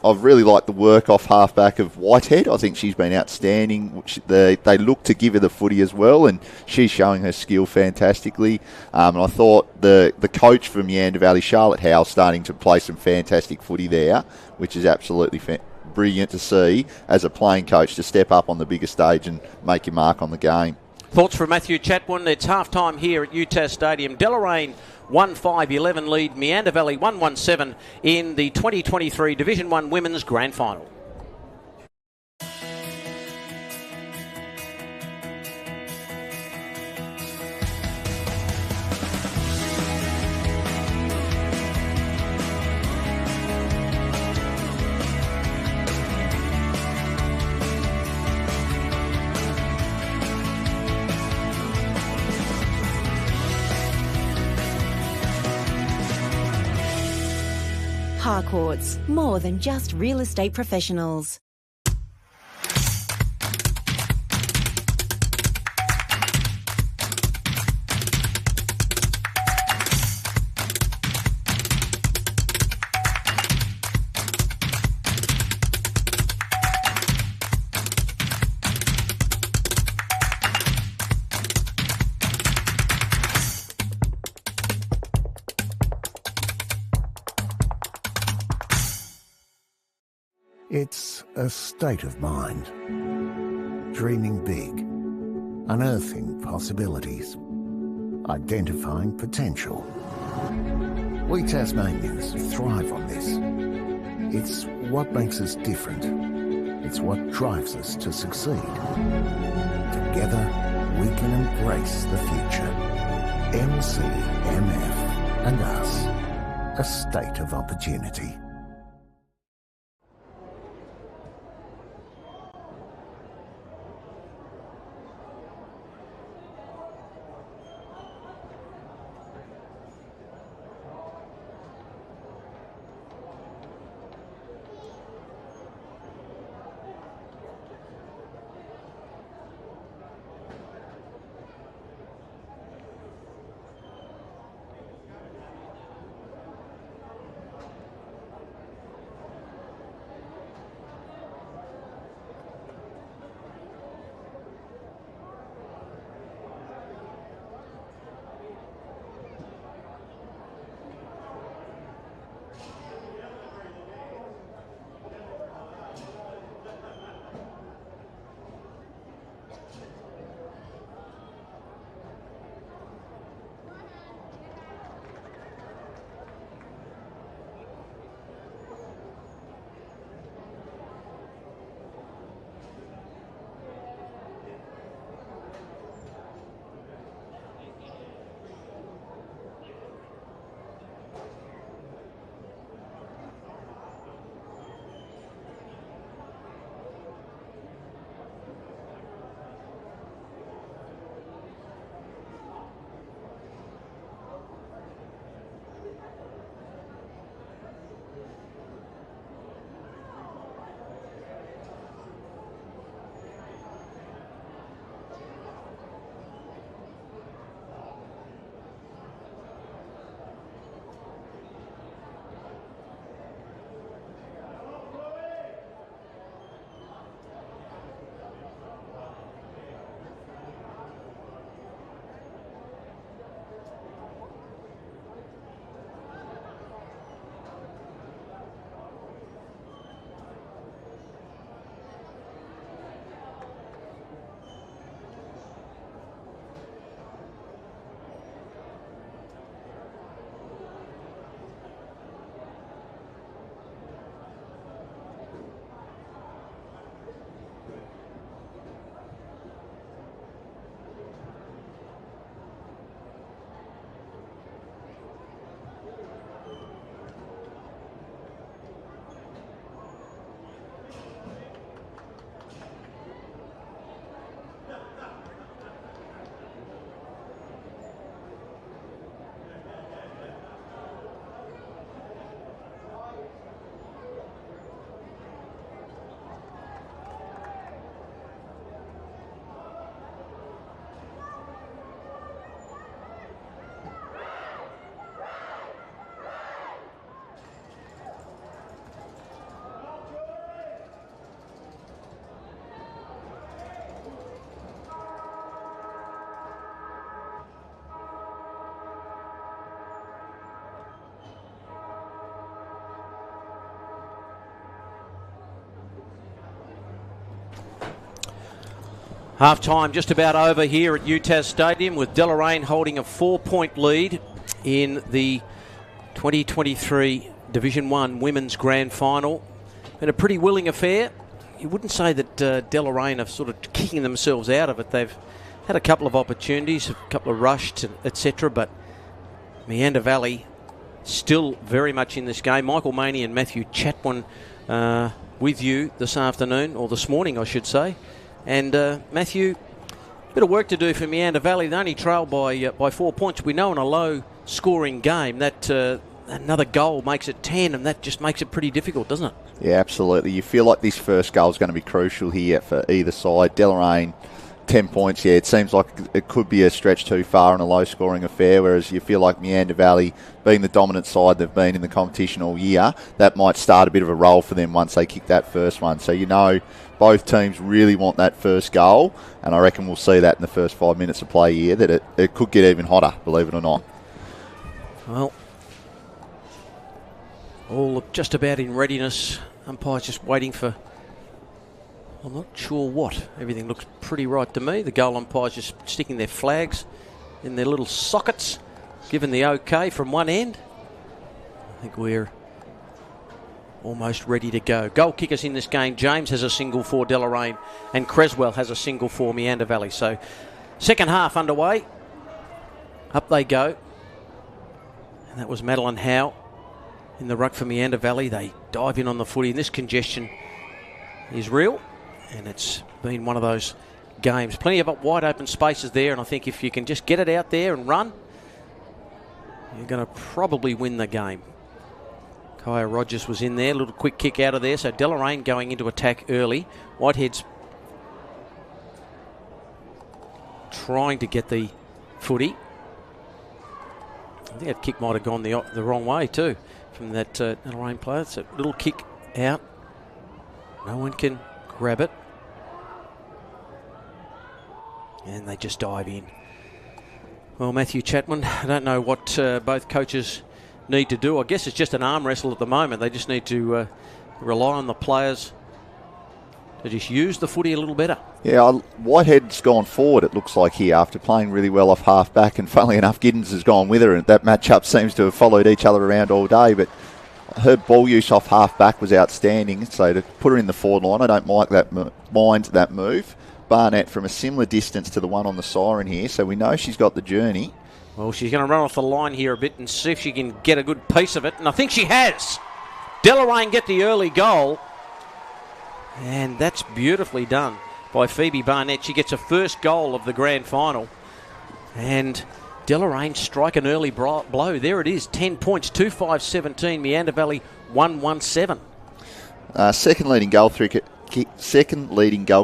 I've really liked the work off halfback of Whitehead. I think she's been outstanding. They look to give her the footy as well, and she's showing her skill fantastically. And I thought the coach from Meander Valley, Charlotte Howe, starting to play some fantastic footy there, which is absolutely brilliant to see as a playing coach to step up on the bigger stage and make your mark on the game. Thoughts from Matthew Chatwin. It's half-time here at UTAS Stadium. Deloraine 1-5-11 lead, Meander Valley 1-1-7 in the 2023 Division 1 Women's Grand Final. Harcourts, more than just real estate professionals. It's a state of mind. Dreaming big, unearthing possibilities, identifying potential. We Tasmanians thrive on this. It's what makes us different. It's what drives us to succeed. Together, we can embrace the future. MCMF and us. A state of opportunity. Half-time just about over here at UTAS Stadium, with Deloraine holding a 4-point lead in the 2023 Division 1 Women's Grand Final. Been a pretty willing affair. You wouldn't say that Deloraine are sort of kicking themselves out of it. They've had a couple of opportunities, a couple of rushed, etc., but Meander Valley still very much in this game. Michael Maney and Matthew Chatwin with you this afternoon, or this morning I should say. And Matthew, a bit of work to do for Meander Valley. They only trail by 4 points. We know in a low-scoring game that another goal makes it 10, and that just makes it pretty difficult, doesn't it? Yeah, absolutely. You feel like this first goal is going to be crucial here for either side. Deloraine, 10 points, yeah, it seems like it could be a stretch too far in a low-scoring affair, whereas you feel like Meander Valley, being the dominant side they've been in the competition all year, that might start a bit of a roll for them once they kick that first one. So you know both teams really want that first goal, and I reckon we'll see that in the first 5 minutes of play here, that it could get even hotter, believe it or not. Well, all just about in readiness. Umpire's just waiting for, I'm not sure what. Everything looks pretty right to me. The goal umpire's just sticking their flags in their little sockets, giving the okay from one end. I think we're almost ready to go. Goal kickers in this game. James has a single for Deloraine, and Creswell has a single for Meander Valley. So second half underway. Up they go. And that was Madeline Howe in the ruck for Meander Valley. They dive in on the footy, and this congestion is real, and it's been one of those games. Plenty of wide open spaces there, and I think if you can just get it out there and run, you're going to probably win the game. Kaya Rogers was in there, a little quick kick out of there, so Deloraine going into attack early. Whitehead's trying to get the footy. I think that kick might have gone the wrong way too from that Deloraine player. It's a little kick out. No one can grab it. And they just dive in. Well, Matthew Chatwin, I don't know what both coaches need to do. I guess it's just an arm wrestle at the moment. They just need to rely on the players to just use the footy a little better. Yeah, Whitehead's gone forward, it looks like, here after playing really well off half-back, and funnily enough, Giddens has gone with her, and that matchup seems to have followed each other around all day, but her ball use off half-back was outstanding, so to put her in the forward line, I don't mind that move. Barnett from a similar distance to the one on the siren here, so we know she's got the journey. Well, she's going to run off the line here a bit and see if she can get a good piece of it, and I think she has. Deloraine get the early goal, and that's beautifully done by Phoebe Barnett. She gets her first goal of the grand final, and Deloraine strike an early blow. There it is, 10 points, 2-5-17. Meander Valley 1-1-7. Second leading goal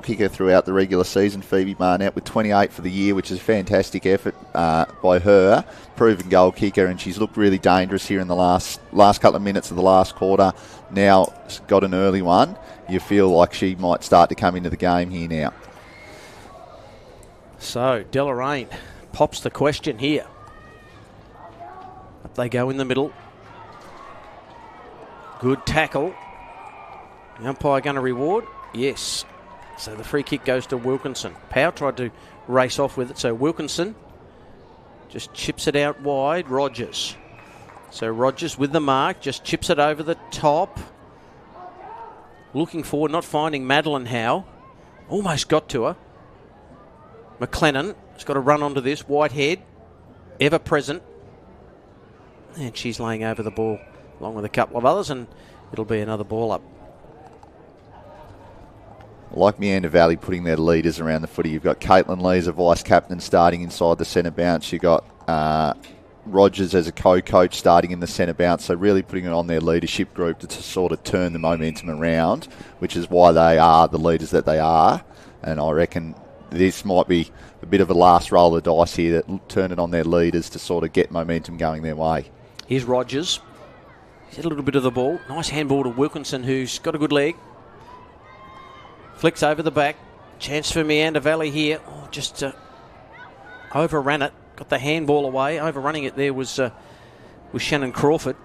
kicker throughout the regular season, Phoebe Barnett, with 28 for the year, which is a fantastic effort by her. Proven goal kicker, and she's looked really dangerous here in the last couple of minutes of the last quarter. Now got an early one. You feel like she might start to come into the game here now. So Deloraine pops the question here. Up they go in the middle. Good tackle. The umpire going to reward? Yes. So the free kick goes to Wilkinson. Powell tried to race off with it, so Wilkinson just chips it out wide. Rogers. So Rogers with the mark, just chips it over the top. Looking forward, not finding Madeline Howe. Almost got to her. McLennan has got to run onto this. Whitehead, ever present. And she's laying over the ball along with a couple of others, and it'll be another ball up. Like Meander Valley putting their leaders around the footy. You've got Caitlin Lee as a vice-captain starting inside the centre bounce. You've got Rogers as a co-coach starting in the centre bounce. So really putting it on their leadership group to sort of turn the momentum around, which is why they are the leaders that they are. And I reckon this might be a bit of a last roll of the dice here that turn it on their leaders to sort of get momentum going their way. Here's Rogers. He's had a little bit of the ball. Nice handball to Wilkinson, who's got a good leg. Flicks over the back. Chance for Meander Valley here. Oh, just overran it. Got the handball away. Overrunning it there was Shannon Crawford.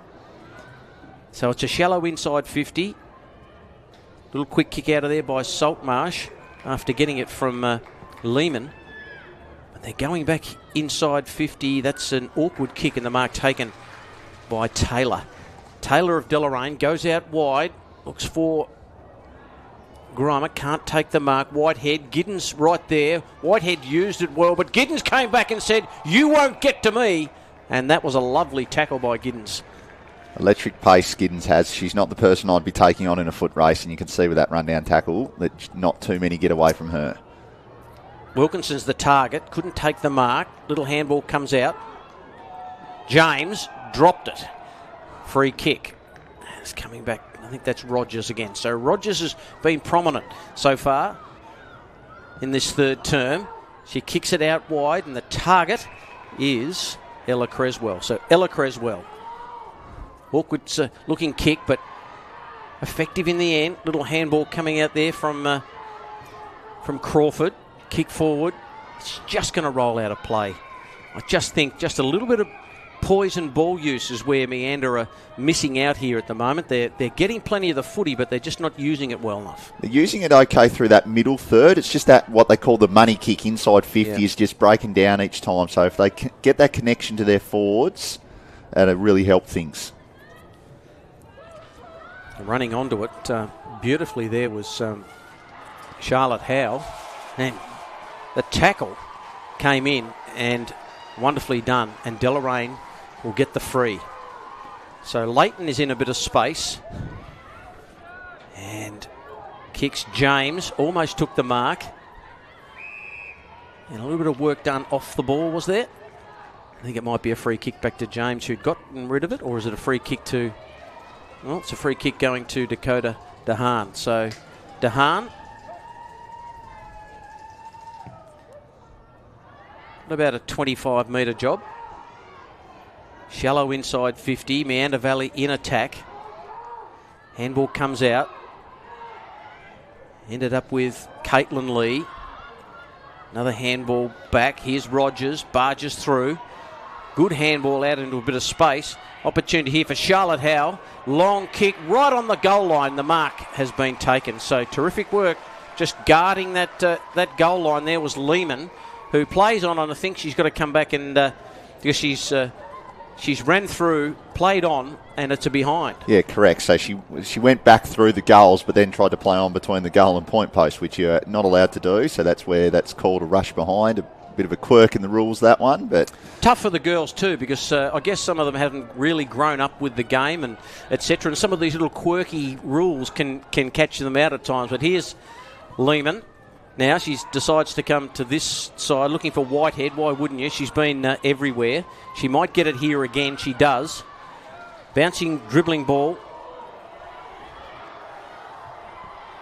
So it's a shallow inside 50. Little quick kick out of there by Saltmarsh. after getting it from Lehman. But they're going back inside 50. That's an awkward kick, and the mark taken by Taylor. Taylor of Deloraine goes out wide, looks for Grimer, can't take the mark. Whitehead, Giddens right there. Whitehead used it well, but Giddens came back and said, "You won't get to me." And that was a lovely tackle by Giddens. Electric pace Giddens has. She's not the person I'd be taking on in a foot race, and you can see with that rundown tackle that not too many get away from her. Wilkinson's the target, couldn't take the mark. Little handball comes out. James dropped it. Free kick. It's coming back. I think that's Rogers again. So Rogers has been prominent so far in this third term. She kicks it out wide, and the target is Ella Creswell. So Ella Creswell. Awkward looking kick, but effective in the end. Little handball coming out there from Crawford. Kick forward. It's just going to roll out of play. I just think just a little bit of poison ball use is where Meander are missing out here at the moment. They're getting plenty of the footy, but they're just not using it well enough. They're using it okay through that middle third. It's just that what they call the money kick inside 50 is just breaking down each time. So if they get that connection to their forwards, that'll really help things. Running onto it beautifully there was Charlotte Howe, and the tackle came in and wonderfully done, and Deloraine will get the free. So Leighton is in a bit of space and kicks James, almost took the mark, and a little bit of work done off the ball was there. I think it might be a free kick back to James, who'd gotten rid of it, or is it a free kick to... Well, it's a free kick going to Dakota DeHaan. So DeHaan, about a 25-metre job. Shallow inside 50. Meander Valley in attack. Handball comes out. Ended up with Caitlin Lee. Another handball back. Here's Rogers. Barges through. Good handball out into a bit of space. Opportunity here for Charlotte Howe. Long kick right on the goal line. The mark has been taken. So terrific work just guarding that goal line. There was Lehman, who plays on, and I think she's got to come back and because she's ran through, played on, and it's a behind. Yeah, correct. So she went back through the goals, but then tried to play on between the goal and point post, which you're not allowed to do. So that's where that's called a rush behind. A bit of a quirk in the rules, that one, but tough for the girls too, because I guess some of them haven't really grown up with the game and etc. And some of these little quirky rules can catch them out at times. But here's Lehman. Now she decides to come to this side looking for Whitehead. Why wouldn't you? She's been everywhere. She might get it here again. She does. Bouncing, dribbling ball.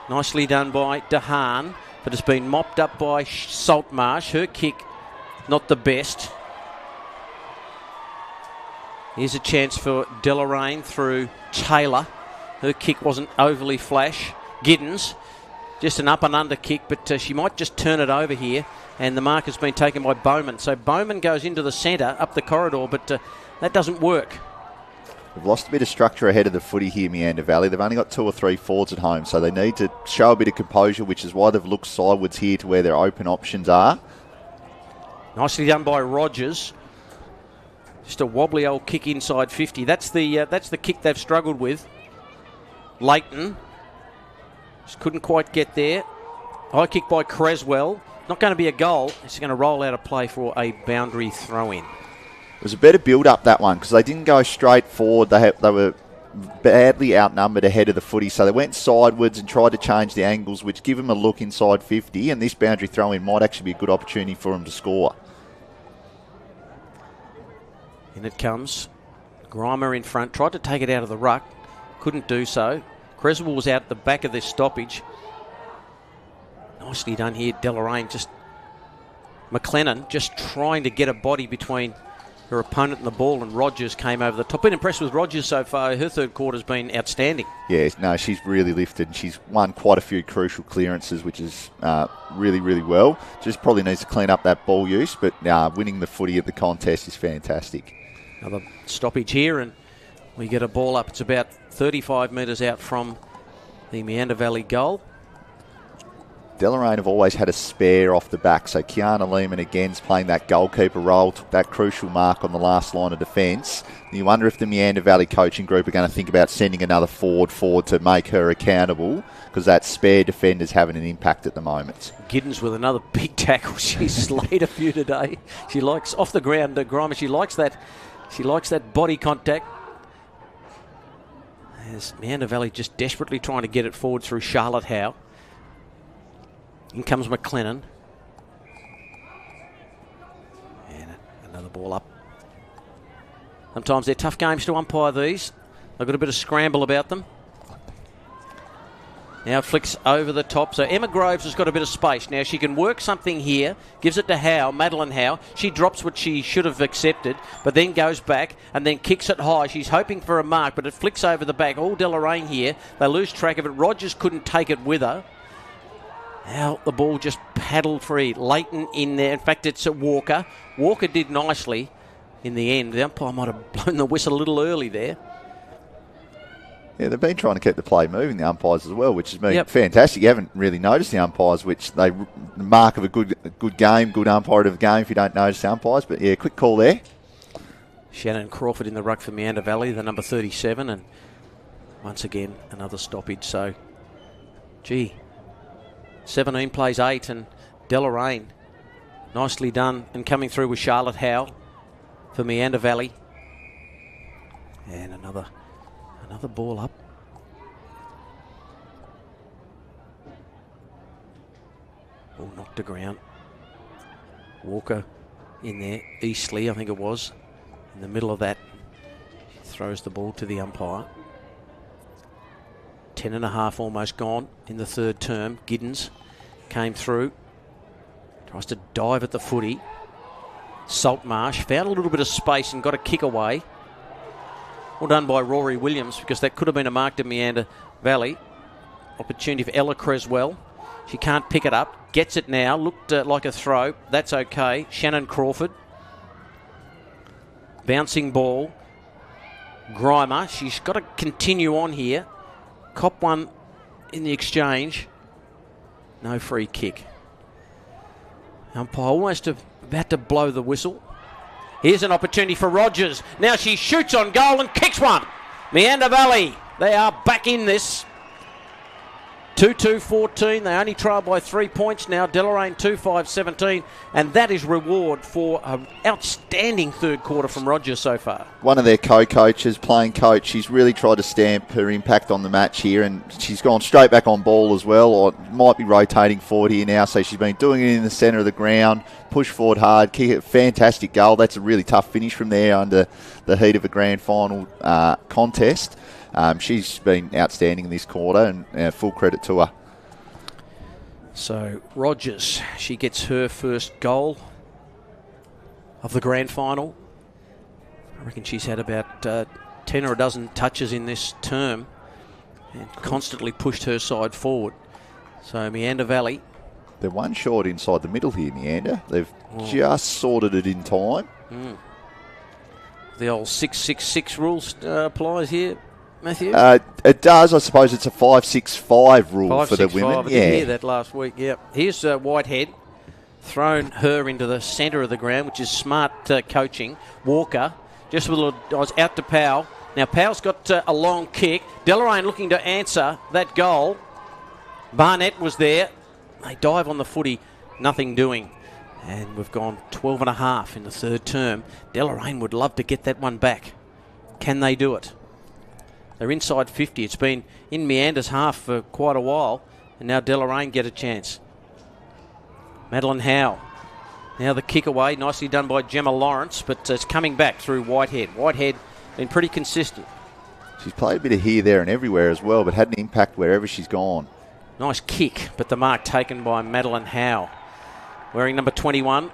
Nicely done by DeHaan, but it's been mopped up by Saltmarsh. Her kick, not the best. Here's a chance for Deloraine through Taylor. Her kick wasn't overly flash. Giddens. Just an up and under kick, but she might just turn it over here, and the mark has been taken by Bowman. So Bowman goes into the centre, up the corridor, but that doesn't work. They've lost a bit of structure ahead of the footy here, Meander Valley. They've only got 2 or 3 forwards at home, so they need to show a bit of composure, which is why they've looked sidewards here to where their open options are. Nicely done by Rogers. Just a wobbly old kick inside 50. That's the kick they've struggled with. Leighton. Just couldn't quite get there. High kick by Creswell. Not going to be a goal. It's going to roll out of play for a boundary throw-in. It was a better build-up, that one, because they didn't go straight forward. They were badly outnumbered ahead of the footy, so they went sidewards and tried to change the angles, which give them a look inside 50, and this boundary throw-in might actually be a good opportunity for them to score. In it comes. Grimer in front. Tried to take it out of the ruck. Couldn't do so. Creswell was out the back of this stoppage. Nicely done here. Deloraine McLennan just trying to get a body between her opponent and the ball, and Rogers came over the top. Been impressed with Rogers so far. Her third quarter's been outstanding. Yeah, no, she's really lifted. She's won quite a few crucial clearances, which is really, really well. Just probably needs to clean up that ball use, but winning the footy at the contest is fantastic. Another stoppage here, and we get a ball up. It's about 35 metres out from the Meander Valley goal. Deloraine have always had a spare off the back, so Kiana Lehman again's playing that goalkeeper role, took that crucial mark on the last line of defence. You wonder if the Meander Valley coaching group are going to think about sending another forward to make her accountable, because that spare defender's having an impact at the moment. Giddens with another big tackle. She's slayed a few today. She likes off the ground, Grimer. She likes that body contact. There's Meander Valley just desperately trying to get it forward through Charlotte Howe. In comes McLennan. And another ball up. Sometimes they're tough games to umpire these. They've got a bit of scramble about them. Now it flicks over the top. So Emma Groves has got a bit of space. Now she can work something here. Gives it to Howe, Madeline Howe. She drops what she should have accepted, but then goes back and then kicks it high. She's hoping for a mark, but it flicks over the back. All Deloraine here. They lose track of it. Rogers couldn't take it with her. Now the ball just paddled free. Leighton in there. In fact, it's a Walker. Walker did nicely in the end. The umpire might have blown the whistle a little early there. Yeah, they've been trying to keep the play moving, the umpires as well, which has been fantastic. You haven't really noticed the umpires, which they mark of a good game, good umpire game if you don't notice the umpires. But yeah, quick call there. Shannon Crawford in the ruck for Meander Valley, the number 37, and once again another stoppage. So, 17 plays 8, and Deloraine nicely done, and coming through with Charlotte Howe for Meander Valley. And another ball up. Ball knocked to ground. Walker in there. Eastley, I think it was, in the middle of that. She throws the ball to the umpire. 10.5 almost gone in the third term. Giddens came through. Tries to dive at the footy. Saltmarsh found a little bit of space and got a kick away. Well done by Rory Williams, because that could have been a mark to Meander Valley. Opportunity for Ella Creswell. She can't pick it up. Gets it now. Looked like a throw. That's okay. Shannon Crawford. Bouncing ball. Grimer. She's got to continue on here. Cop one in the exchange. No free kick. Umpire almost about to blow the whistle. Here's an opportunity for Rogers. Now she shoots on goal and kicks one. Meander Valley, they are back in this. 2-2-14. They only trail by 3 points now. Deloraine 2-5-17. And that is reward for an outstanding third quarter from Rogers so far. One of their co-coaches, playing coach, she's really tried to stamp her impact on the match here, and she's gone straight back on ball as well, or might be rotating forward here now. So she's been doing it in the centre of the ground, push forward hard, kick it, fantastic goal. That's a really tough finish from there under the heat of a grand final contest. She's been outstanding in this quarter, and full credit to her. So Rogers, she gets her first goal of the grand final. I reckon she's had about 10 or a dozen touches in this term and constantly pushed her side forward. So Meander Valley. They're one short inside the middle here, Meander. They've just sorted it in time. The old 6-6-6 rules applies here, Matthew? It does. I suppose it's a 5-6-5 rule for the women. I did hear that last week. Yep. Here's Whitehead, thrown her into the centre of the ground, which is smart coaching. Walker, just with a little, I was out to Powell. Now Powell's got a long kick. Deloraine looking to answer that goal. Barnett was there. They dive on the footy, nothing doing. And we've gone 12.5 in the third term. Deloraine would love to get that one back. Can they do it? They're inside 50. It's been in Meander's half for quite a while, and now Deloraine get a chance. Madeline Howe. Now the kick away, nicely done by Gemma Lawrence, but it's coming back through Whitehead. Whitehead been pretty consistent. She's played a bit of here, there and everywhere as well, but had an impact wherever she's gone. Nice kick, but the mark taken by Madeline Howe. Wearing number 21.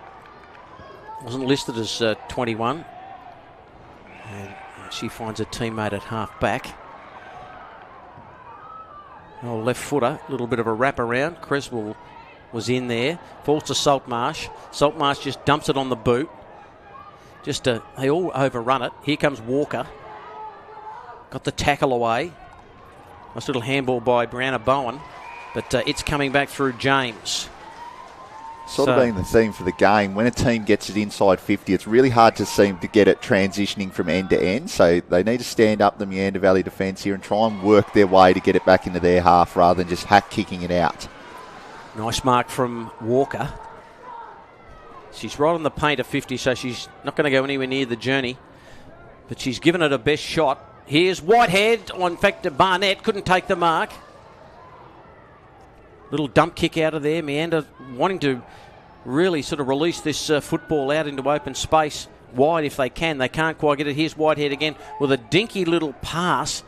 Wasn't listed as 21. And she finds a teammate at half back. Oh, left footer, a little bit of a wrap around. Creswell was in there. Falls to Saltmarsh. Saltmarsh just dumps it on the boot. They all overrun it. Here comes Walker. Got the tackle away. Nice little handball by Brianna Bowen. But it's coming back through James. Sort of being the theme for the game. When a team gets it inside 50, it's really hard to seem to get it transitioning from end to end. So they need to stand up the Meander Valley defence here and try and work their way to get it back into their half rather than just hack kicking it out. Nice mark from Walker. She's right on the paint of 50, so she's not going to go anywhere near the journey. But she's given it her best shot. Here's Whitehead. In fact, Barnett couldn't take the mark. Little dump kick out of there. Meander wanting to really sort of release this football out into open space wide if they can. They can't quite get it. Here's Whitehead again with a dinky little pass.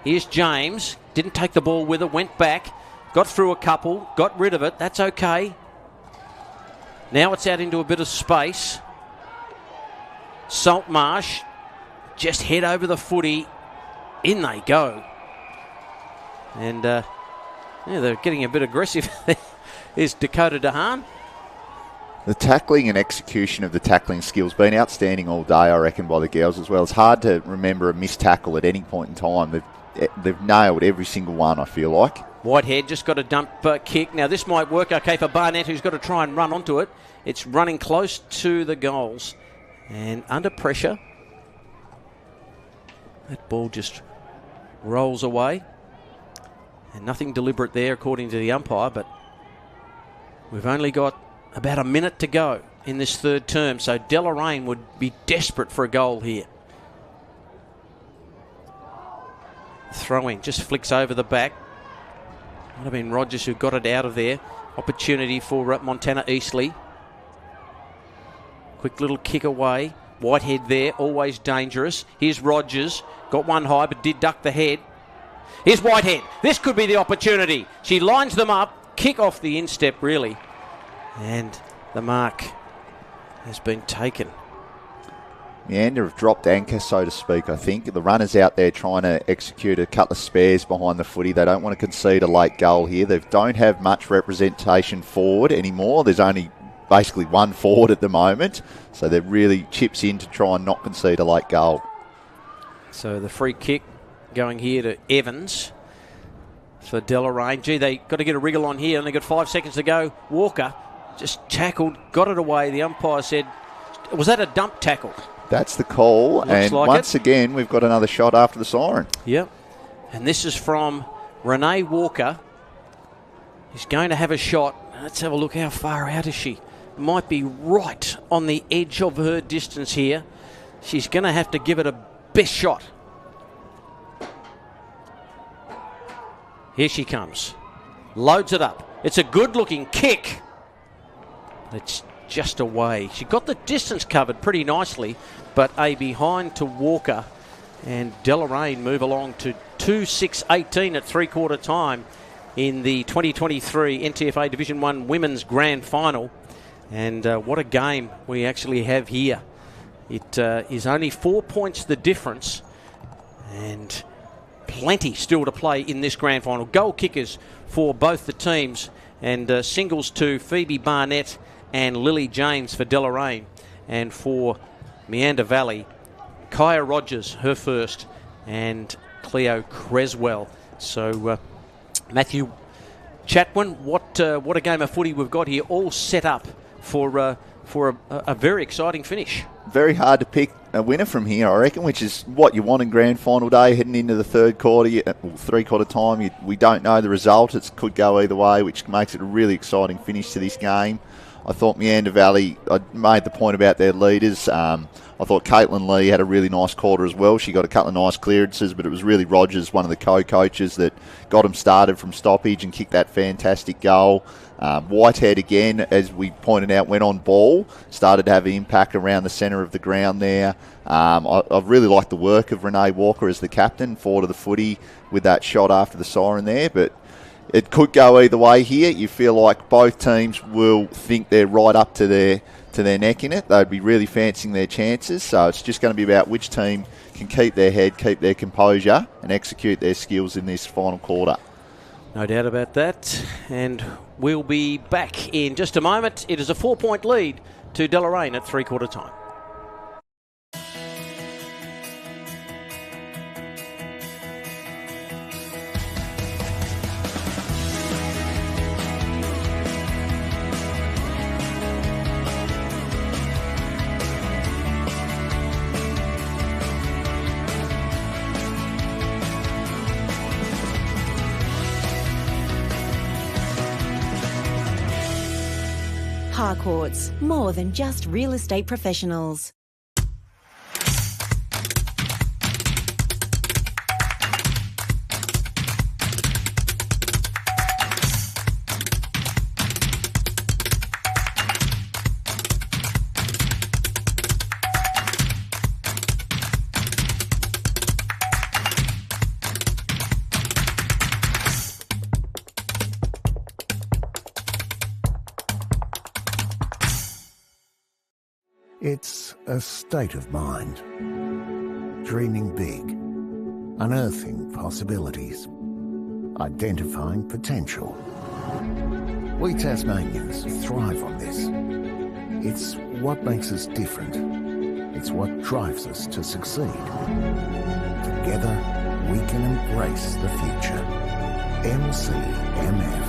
Here's James. Didn't take the ball with her. Went back. Got through a couple. Got rid of it. That's okay. Now it's out into a bit of space. Saltmarsh just head over the footy. In they go. And they're getting a bit aggressive. Is Dakota DeHaan. The tackling and execution of the tackling skills been outstanding all day, I reckon, by the girls as well. It's hard to remember a missed tackle at any point in time. They've nailed every single one, I feel like. Whitehead just got a dump kick. Now this might work okay for Barnett, who's got to try and run onto it. It's running close to the goals. And under pressure, that ball just rolls away. And nothing deliberate there according to the umpire, but we've only got about a minute to go in this third term, so Deloraine would be desperate for a goal here. Throw-in just flicks over the back. Might have been Rogers who got it out of there. Opportunity for Montana Eastley. Quick little kick away. Whitehead there, always dangerous. Here's Rogers. Got one high, but did duck the head. Here's Whitehead. This could be the opportunity. She lines them up. Kick off the instep, really. And the mark has been taken. Meander have dropped anchor, so to speak, I think. The runner's out there trying to execute a couple of spares behind the footy. They don't want to concede a late goal here. They don't have much representation forward anymore. There's only basically one forward at the moment. So they're really chips in to try and not concede a late goal. So the free kick going here to Evans for Deloraine. Gee, they got to get a wriggle on here, and they got 5 seconds to go. Walker just tackled, got it away. The umpire said, was that a dump tackle? That's the call. Looks and like once again, we've got another shot after the siren. Yep. And this is from Renee Walker. He's going to have a shot. Let's have a look. How far out is she? Might be right on the edge of her distance here. She's going to have to give it a best shot. Here she comes. Loads it up. It's a good-looking kick. It's just away. She got the distance covered pretty nicely, but a behind to Walker. And Deloraine move along to 2-6-18 at three-quarter time in the 2023 NTFA Division 1 Women's Grand Final. And what a game we actually have here. It is only 4 points the difference, and plenty still to play in this grand final. Goal kickers for both the teams, and singles to Phoebe Barnett and Lily James for Deloraine. And for Meander Valley, Kaya Rogers, her first, and Cleo Creswell. So, Matthew Chatwin, what a game of footy we've got here, all set up for a very exciting finish. Very hard to pick a winner from here, I reckon, which is what you want in grand final day, heading into the third quarter, three-quarter time. We don't know the result. It could go either way, which makes it a really exciting finish to this game. I thought Meander Valley, I made the point about their leaders. I thought Caitlin Lee had a really nice quarter as well. She got a couple of nice clearances, but it was really Rogers, one of the co-coaches, that got him started from stoppage and kicked that fantastic goal. Whitehead, again, as we pointed out, went on ball, started to have an impact around the centre of the ground there. I really liked the work of Renee Walker as the captain, forward of the footy with that shot after the siren there, but it could go either way here. You feel like both teams will think they're right up to their neck in it. They'd be really fancying their chances, so it's just going to be about which team can keep their head, keep their composure, and execute their skills in this final quarter. No doubt about that, and we'll be back in just a moment. It is a 4-point lead to Deloraine at three-quarter time. Harcourts, more than just real estate professionals. It's a state of mind. Dreaming big, unearthing possibilities, identifying potential. We Tasmanians thrive on this. It's what makes us different. It's what drives us to succeed. Together, we can embrace the future. MCMF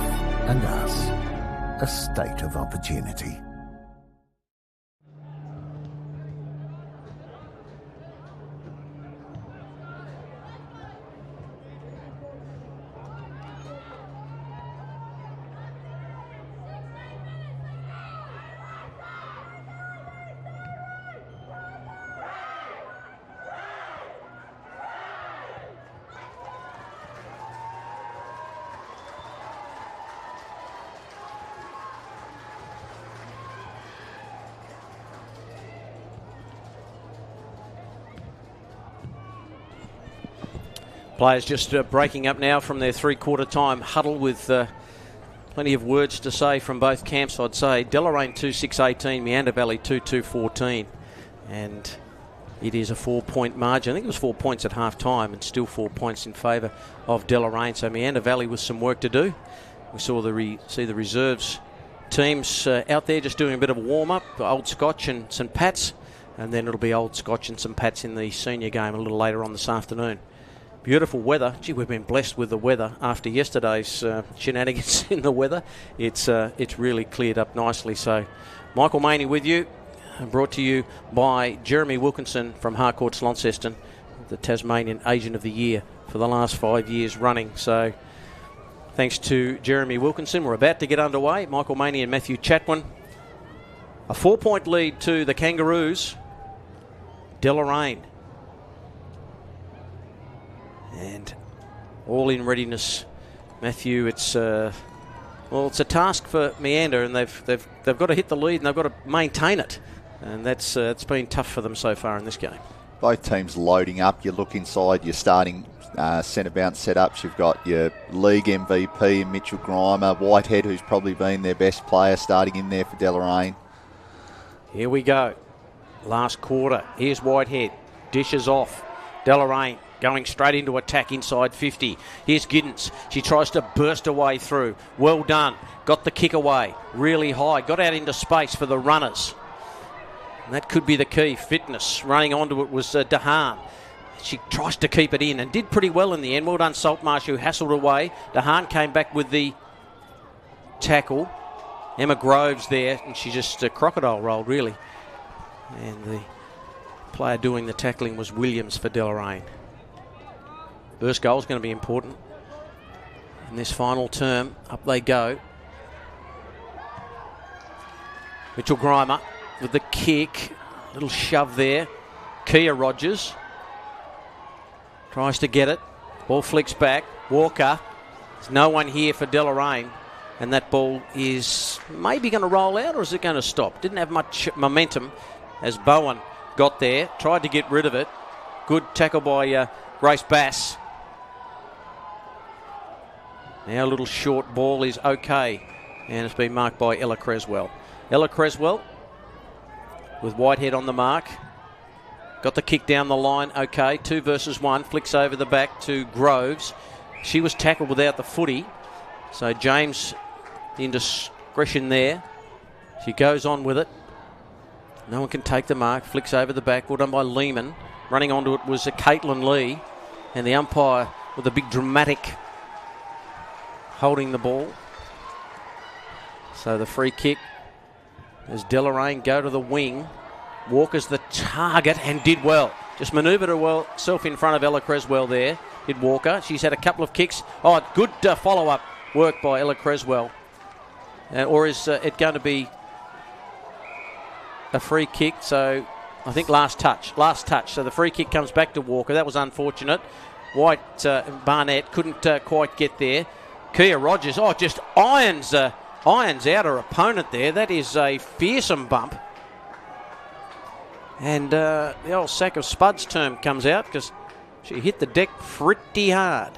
and us. A state of opportunity. Players just breaking up now from their three-quarter time huddle with plenty of words to say from both camps, I'd say. Deloraine 2-6-18, Meander Valley 2-2-14. And it is a 4-point margin. I think it was 4 points at half-time and still 4 points in favour of Deloraine. So Meander Valley with some work to do. We saw see the reserves teams out there just doing a bit of a warm-up, Old Scotch and St Pat's. And then it'll be Old Scotch and St Pat's in the senior game a little later on this afternoon. Beautiful weather. Gee, we've been blessed with the weather after yesterday's shenanigans in the weather. It's really cleared up nicely. So, Michael Maney with you, brought to you by Jeremy Wilkinson from Harcourts Launceston, the Tasmanian Agent of the Year for the last 5 years running. So, thanks to Jeremy Wilkinson, we're about to get underway. Michael Maney and Matthew Chatwin. A 4-point lead to the Kangaroos. Deloraine. And all in readiness, Matthew. It's a task for Meander, and they've got to hit the lead and they've got to maintain it, and that's it's been tough for them so far in this game. Both teams loading up. You look inside your starting centre bounce setups. You've got your league MVP Mitchell Grimer, Whitehead, who's probably been their best player, starting in there for Deloraine. Here we go, last quarter. Here's Whitehead, dishes off. Deloraine going straight into attack inside 50. Here's Giddens. She tries to burst away through. Well done. Got the kick away. Really high. Got out into space for the runners. And that could be the key. Fitness. Running onto it was Dehaan. She tries to keep it in and did pretty well in the end. Well done, Saltmarsh, who hassled away. Dehaan came back with the tackle. Emma Groves there, and she just crocodile rolled, really. And the player doing the tackling was Williams for Deloraine. First goal is going to be important in this final term. Up they go. Mitchell Grimer with the kick. Little shove there. Kia Rogers tries to get it. Ball flicks back. Walker. There's no one here for Deloraine. And that ball is maybe going to roll out, or is it going to stop? Didn't have much momentum as Bowen got there. Tried to get rid of it. Good tackle by Grace Bass. Now a little short ball is okay, and it's been marked by Ella Creswell. Ella Creswell with Whitehead on the mark. Got the kick down the line, okay, 2 versus 1, flicks over the back to Groves. She was tackled without the footy, so James, the indiscretion there. She goes on with it. No one can take the mark, flicks over the back, well done by Lehman. Running onto it was Caitlin Lee, and the umpire with a big dramatic holding the ball. So the free kick as Deloraine go to the wing. Walker's the target and did well. Just manoeuvred herself in front of Ella Creswell there. Did Walker. She's had a couple of kicks. Oh, good follow-up work by Ella Creswell. Or is it going to be a free kick, so I think last touch. So the free kick comes back to Walker. That was unfortunate. Barnett couldn't quite get there. Kia Rogers, just irons out her opponent there. That is a fearsome bump. And the old sack of spuds term comes out because she hit the deck pretty hard.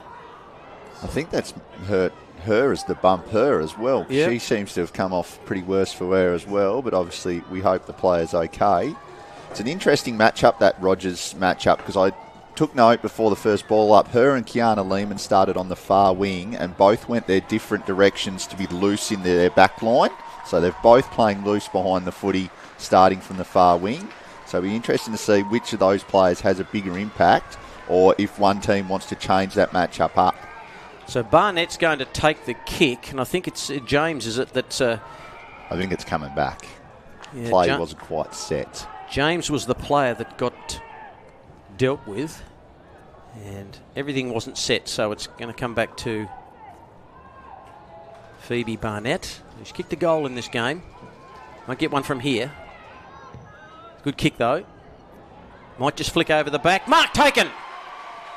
I think that's hurt her as the bump her as well. Yep. She seems to have come off pretty worse for wear as well, but obviously we hope the player's okay. It's an interesting matchup, that Rogers matchup, because I took note before the first ball up. Her and Kiana Lehman started on the far wing and both went their different directions to be loose in their back line. So they're both playing loose behind the footy, starting from the far wing. So it'll be interesting to see which of those players has a bigger impact, or if one team wants to change that matchup up. So Barnett's going to take the kick, and I think it's James, is it? That's I think it's coming back. Yeah, Play wasn't quite set. James was the player that got dealt with, and everything wasn't set, so it's going to come back to Phoebe Barnett, who's kicked a goal in this game. Might get one from here. Good kick, though. Might just flick over the back. Mark taken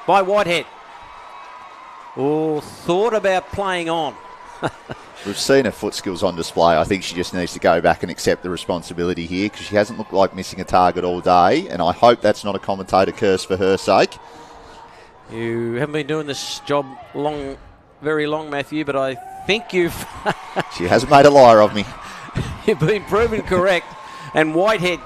by Whitehead. Oh, thought about playing on. We've seen her foot skills on display. I think she just needs to go back and accept the responsibility here, because she hasn't looked like missing a target all day, and I hope that's not a commentator curse for her sake. You haven't been doing this job very long, Matthew, but I think you've... She hasn't made a liar of me. You've been proven correct, and Whitehead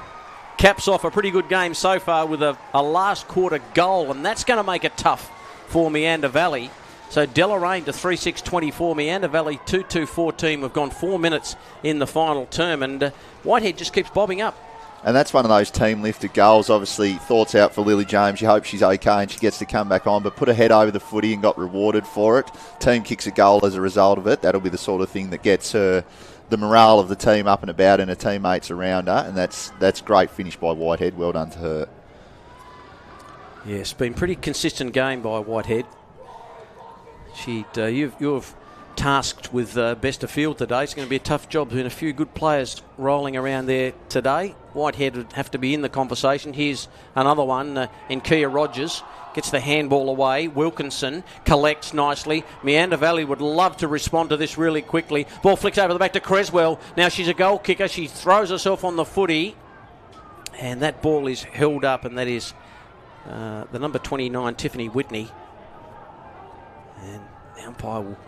caps off a pretty good game so far with a last quarter goal, and that's going to make it tough for Meander Valley. So Deloraine to 3-6-24, Meander Valley 2-2-14. We've gone 4 minutes in the final term, and Whitehead just keeps bobbing up. And that's one of those team-lifted goals. Obviously, thoughts out for Lily James. You hope she's okay and she gets to come back on, but put her head over the footy and got rewarded for it. Team kicks a goal as a result of it. That'll be the sort of thing that gets her the morale of the team up and about and her teammates around her, and that's great finish by Whitehead. Well done to her. Yes, been pretty consistent game by Whitehead. You've tasked with best of field today. It's going to be a tough job. There's been a few good players rolling around there today. Whitehead would have to be in the conversation. Here's another one in Kia Rogers. Gets the handball away. Wilkinson collects nicely. Meander Valley would love to respond to this really quickly. Ball flicks over the back to Creswell. Now she's a goal kicker. She throws herself on the footy. And that ball is held up, and that is the number 29, Tiffany Whitney. And the umpire will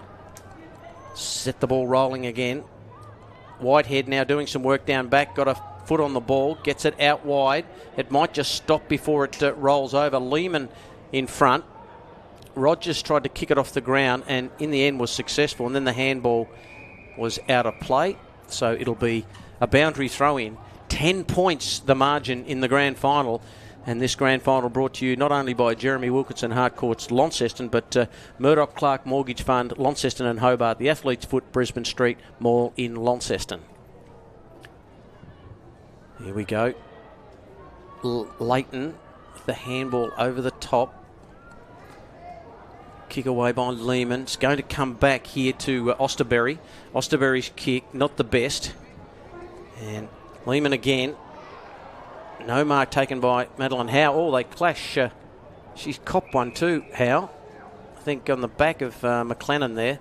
set the ball rolling again. Whitehead now doing some work down back. Got a foot on the ball. Gets it out wide. It might just stop before it rolls over. Lehman in front. Rogers tried to kick it off the ground and in the end was successful. And then the handball was out of play. So it'll be a boundary throw in. 10 points the margin in the grand final. And this grand final brought to you not only by Jeremy Wilkinson Harcourt's Launceston, but Murdoch Clark Mortgage Fund, Launceston and Hobart, the Athlete's Foot, Brisbane Street Mall in Launceston. Here we go. Leighton with the handball over the top. Kick away by Lehman. It's going to come back here to Osterberry. Osterberry's kick, not the best. And Lehman again. No mark taken by Madeline Howe. Oh, they clash. She's copped one too, Howe. I think on the back of McLennan there.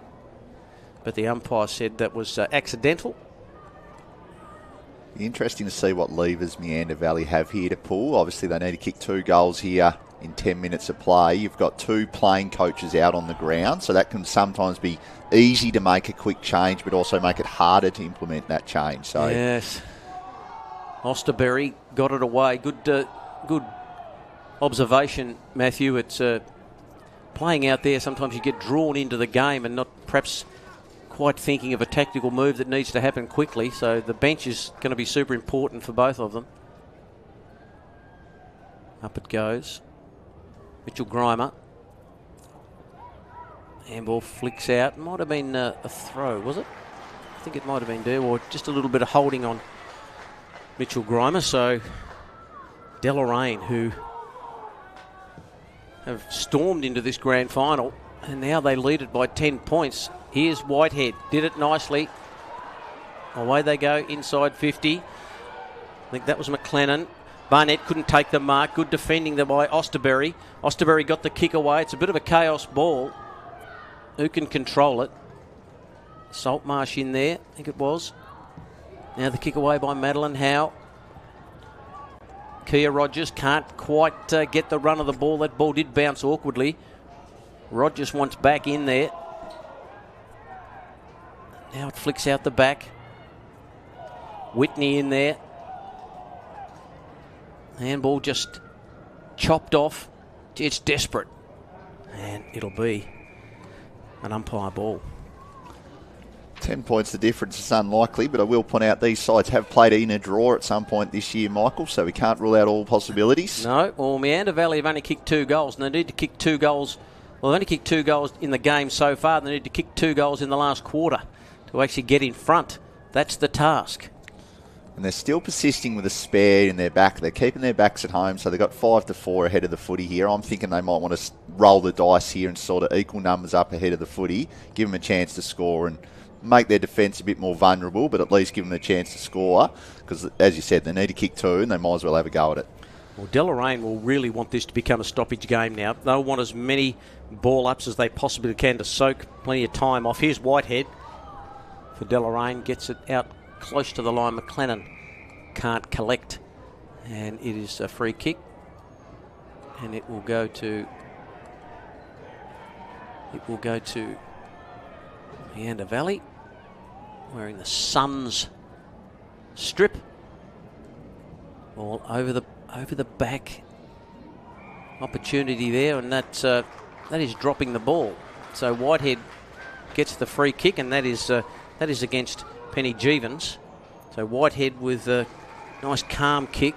But the umpire said that was accidental. Interesting to see what levers Meander Valley have here to pull. Obviously, they need to kick 2 goals here in 10 minutes of play. You've got 2 playing coaches out on the ground, so that can sometimes be easy to make a quick change, but also make it harder to implement that change. So yes. Osterberry got it away. Good observation, Matthew. It's playing out there. Sometimes you get drawn into the game and not perhaps quite thinking of a tactical move that needs to happen quickly. So the bench is going to be super important for both of them. Up it goes. Mitchell Grimer. Handball flicks out. Might have been a throw, was it? I think it might have been there, or just a little bit of holding on Mitchell Grimer. So Deloraine, who have stormed into this grand final, and now they lead it by 10 points. Here's Whitehead. Did it nicely. Away they go inside 50. I think that was McLennan. Barnett couldn't take the mark. Good defending there by Osterberry. Osterberry got the kick away. It's a bit of a chaos ball. Who can control it? Saltmarsh in there, I think it was. Now the kick away by Madeline Howe. Kia Rogers can't quite get the run of the ball. That ball did bounce awkwardly. Rogers wants back in there. Now it flicks out the back. Whitney in there. Handball just chopped off. It's desperate. And it'll be an umpire ball. 10 points the difference is unlikely, but I will point out these sides have played in a draw at some point this year, Michael, so we can't rule out all possibilities. No, well, Meander Valley have only kicked 2 goals, and they need to kick 2 goals. Well, they've only kicked 2 goals in the game so far. They need to kick 2 goals in the last quarter to actually get in front. That's the task. And they're still persisting with a spare in their back. They're keeping their backs at home, so they've got 5-4 ahead of the footy here. I'm thinking they might want to roll the dice here and sort of equal numbers up ahead of the footy, give them a chance to score and make their defence a bit more vulnerable, but at least give them a chance to score because, as you said, they need to kick 2 and they might as well have a go at it. Well, Deloraine will really want this to become a stoppage game now. They'll want as many ball ups as they possibly can to soak plenty of time off. Here's Whitehead for Deloraine, gets it out close to the line. McLennan can't collect, and it is a free kick, and it will go to Meander Valley, wearing the Suns strip. Ball over the back. Opportunity there, and that is dropping the ball. So Whitehead gets the free kick, and that is against Penny Jeevens. So Whitehead with a nice calm kick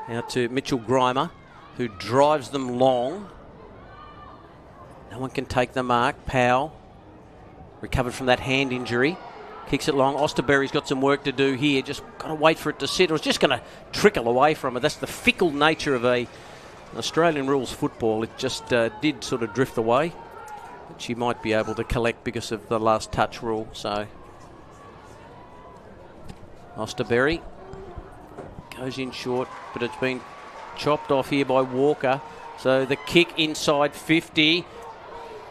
out to Mitchell Grimer, who drives them long. No one can take the mark. Powell recovered from that hand injury. Kicks it long. Osterberry's got some work to do here. Just got to wait for it to sit. It was just going to trickle away from it. That's the fickle nature of Australian rules football. It just did sort of drift away. But she might be able to collect because of the last touch rule. So Osterberry goes in short, but it's been chopped off here by Walker. So the kick inside 50.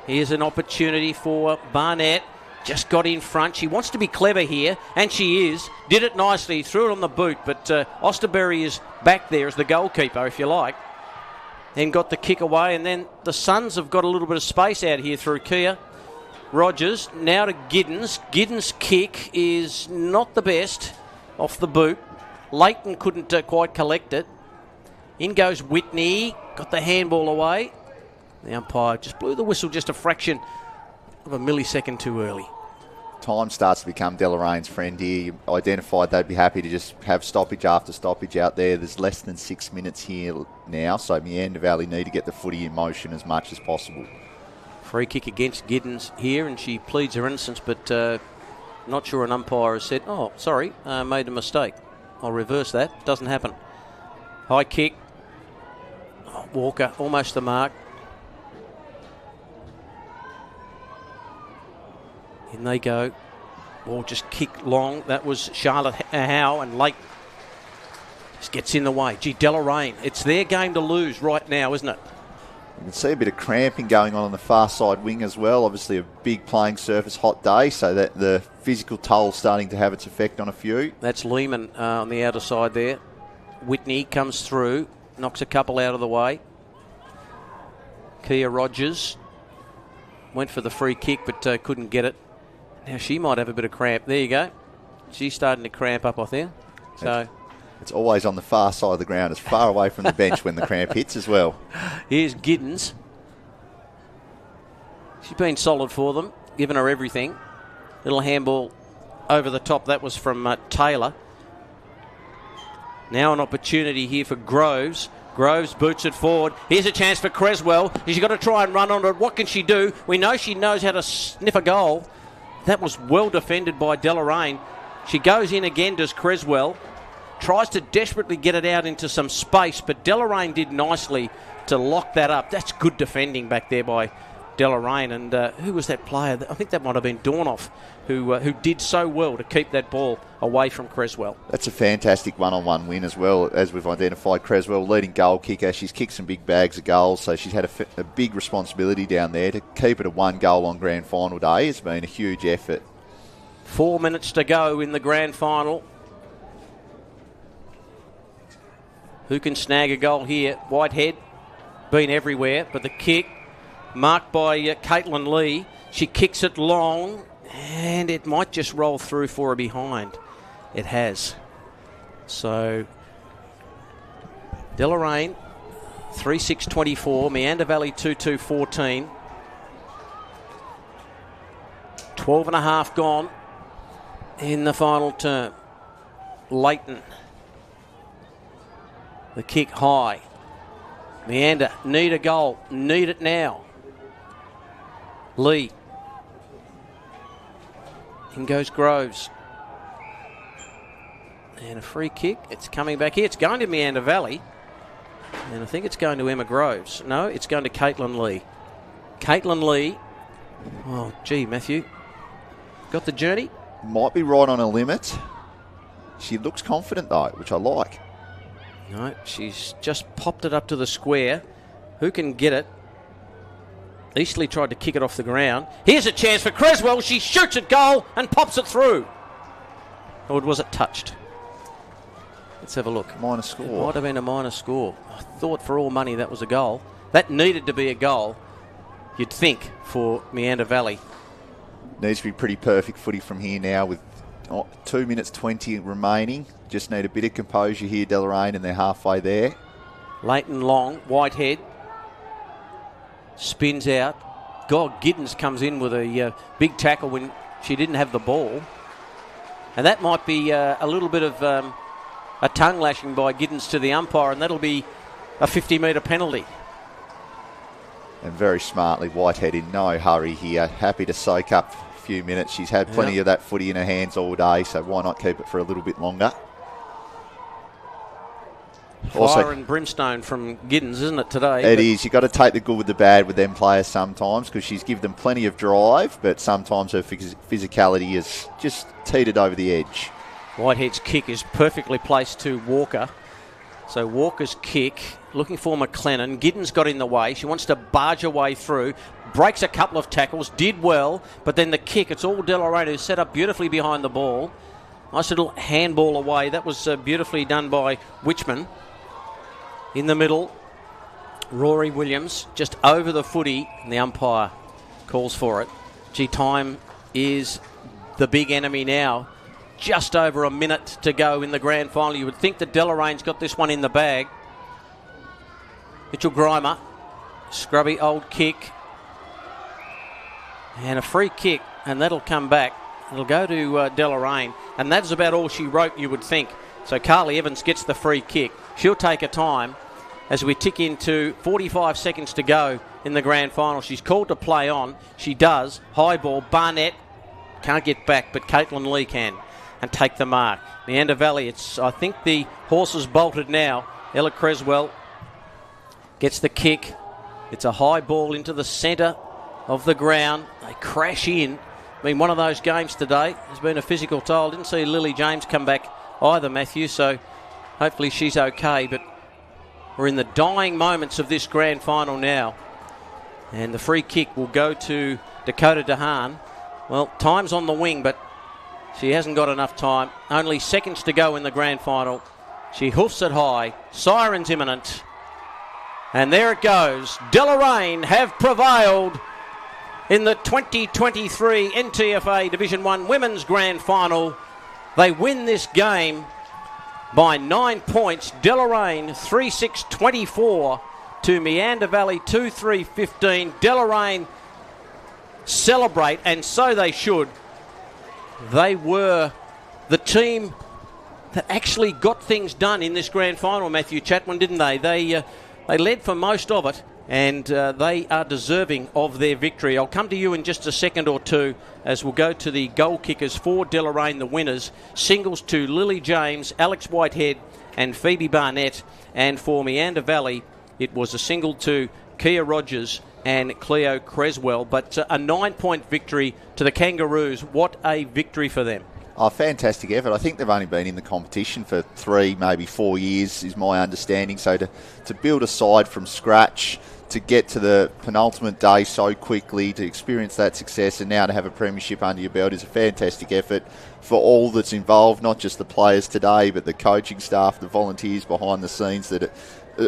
Here's an opportunity for Barnett. Just got in front. She wants to be clever here, and she is. Did it nicely. Threw it on the boot, but Osterberry is back there as the goalkeeper, if you like. Then got the kick away, and then the Suns have got a little bit of space out here through Kia. Rogers, now to Giddens. Giddens' kick is not the best off the boot. Leighton couldn't quite collect it. In goes Whitney. Got the handball away. The umpire just blew the whistle just a fraction of a millisecond too early. Time starts to become Delorain's friend here. You identified they'd be happy to just have stoppage after stoppage out there. There's less than 6 minutes here now, so Meander Valley need to get the footy in motion as much as possible. Free kick against Giddens here, and she pleads her innocence, but not sure an umpire has said, oh, sorry, made a mistake. I'll reverse that. Doesn't happen. High kick. Oh, Walker, almost the mark. In they go. Ball just kicked long. That was Charlotte Howe, and Lake just gets in the way. Gee, Deloraine, it's their game to lose right now, isn't it? You can see a bit of cramping going on the far side wing as well. Obviously a big playing surface, hot day, so that the physical toll starting to have its effect on a few. That's Lehman on the outer side there. Whitney comes through, knocks a couple out of the way. Kia Rogers went for the free kick, but couldn't get it. Now she might have a bit of cramp. There you go. She's starting to cramp up, I think. So it's always on the far side of the ground, as far away from the bench when the cramp hits as well. Here's Giddens. She's been solid for them, given her everything. Little handball over the top. That was from Taylor. Now an opportunity here for Groves. Groves boots it forward. Here's a chance for Creswell. She's got to try and run onto it. What can she do? We know she knows how to sniff a goal. That was well defended by Deloraine. She goes in again, does Creswell. Tries to desperately get it out into some space, but Deloraine did nicely to lock that up. That's good defending back there by Deloraine. And who was that player? I think that might have been Dornoff, who did so well to keep that ball away from Creswell. That's a fantastic one-on-one win as well, as we've identified. Creswell, leading goal kicker. She's kicked some big bags of goals, so she's had a big responsibility down there. To keep it a 1 goal on grand final day has been a huge effort. 4 minutes to go in the grand final. Who can snag a goal here? Whitehead been everywhere, but the kick marked by Caitlin Lee. She kicks it long, and it might just roll through for her behind. It has. So, Deloraine, 3-6-24. Meander Valley, 2-2-14. 12 and a half gone in the final term. Leighton. The kick high. Meander, need a goal. Need it now. Lee. In goes Groves. And a free kick. It's coming back here. It's going to Meander Valley. And I think it's going to Emma Groves. No, it's going to Caitlin Lee. Caitlin Lee. Oh, gee, Matthew. Got the journey? Might be right on a limit. She looks confident, though, which I like. No, she's just popped it up to the square. Who can get it? Eastleigh tried to kick it off the ground. Here's a chance for Creswell. She shoots at goal and pops it through. Or was it touched? Let's have a look. Minor score. It might have been a minor score. I thought for all money that was a goal. That needed to be a goal, you'd think, for Meander Valley. Needs to be pretty perfect footy from here now with 2 minutes 20 remaining. Just need a bit of composure here, Deloraine, and they're halfway there. Leighton long, Whitehead. Spins out. God, Giddens comes in with a big tackle when she didn't have the ball. And that might be a little bit of a tongue lashing by Giddens to the umpire, and that'll be a 50-metre penalty. And very smartly, Whitehead in no hurry here. Happy to soak up a few minutes. She's had plenty of that footy in her hands all day, so why not keep it for a little bit longer? Fire and brimstone from Giddens, isn't it, today? It is. You've got to take the good with the bad with them players sometimes, because she's given them plenty of drive, but sometimes her physicality has just teetered over the edge. Whitehead's kick is perfectly placed to Walker. So Walker's kick, looking for McLennan. Giddens got in the way. She wants to barge her way through. Breaks a couple of tackles. Did well. But then the kick, it's all Deloraine who's set up beautifully behind the ball. Nice little handball away. That was beautifully done by Witchman. In the middle, Rory Williams just over the footy, and the umpire calls for it. Gee, time is the big enemy now. Just over a minute to go in the grand final. You would think that Deloraine's got this one in the bag. Mitchell Grimer, scrubby old kick. And a free kick, and that'll come back. It'll go to Deloraine, and that's about all she wrote, you would think. So Carly Evans gets the free kick. She'll take her time as we tick into 45 seconds to go in the grand final. She's called to play on. She does. High ball. Barnett can't get back, but Caitlin Lee can and take the mark. Meander Valley, I think the horses bolted now. Ella Creswell gets the kick. It's a high ball into the centre of the ground. They crash in. I mean, one of those games today has been a physical toll. Didn't see Lily James come back either, Matthew, so hopefully she's okay. But we're in the dying moments of this grand final now. And the free kick will go to Dakota DeHaan. Well, time's on the wing, but she hasn't got enough time. Only seconds to go in the grand final. She hoofs it high. Siren's imminent. And there it goes. Deloraine have prevailed in the 2023 NTFA Division 1 Women's Grand Final. They win this game by 9 points. Deloraine 3-6-24 to Meander Valley 2-3-15. Deloraine celebrate, and so they should. They were the team that actually got things done in this grand final, Matthew Chatwin, didn't they? They led for most of it, and they are deserving of their victory. I'll come to you in just a second or two as we'll go to the goal kickers for Deloraine, the winners. Singles to Lily James, Alex Whitehead and Phoebe Barnett. And for Meander Valley, it was a single to Kia Rogers and Cleo Creswell. But a 9-point victory to the Kangaroos. What a victory for them. Oh, fantastic effort. I think they've only been in the competition for 3, maybe 4 years, is my understanding. So to build a side from scratch, to get to the penultimate day so quickly, to experience that success, and now to have a premiership under your belt is a fantastic effort for all that's involved, not just the players today, but the coaching staff, the volunteers behind the scenes, that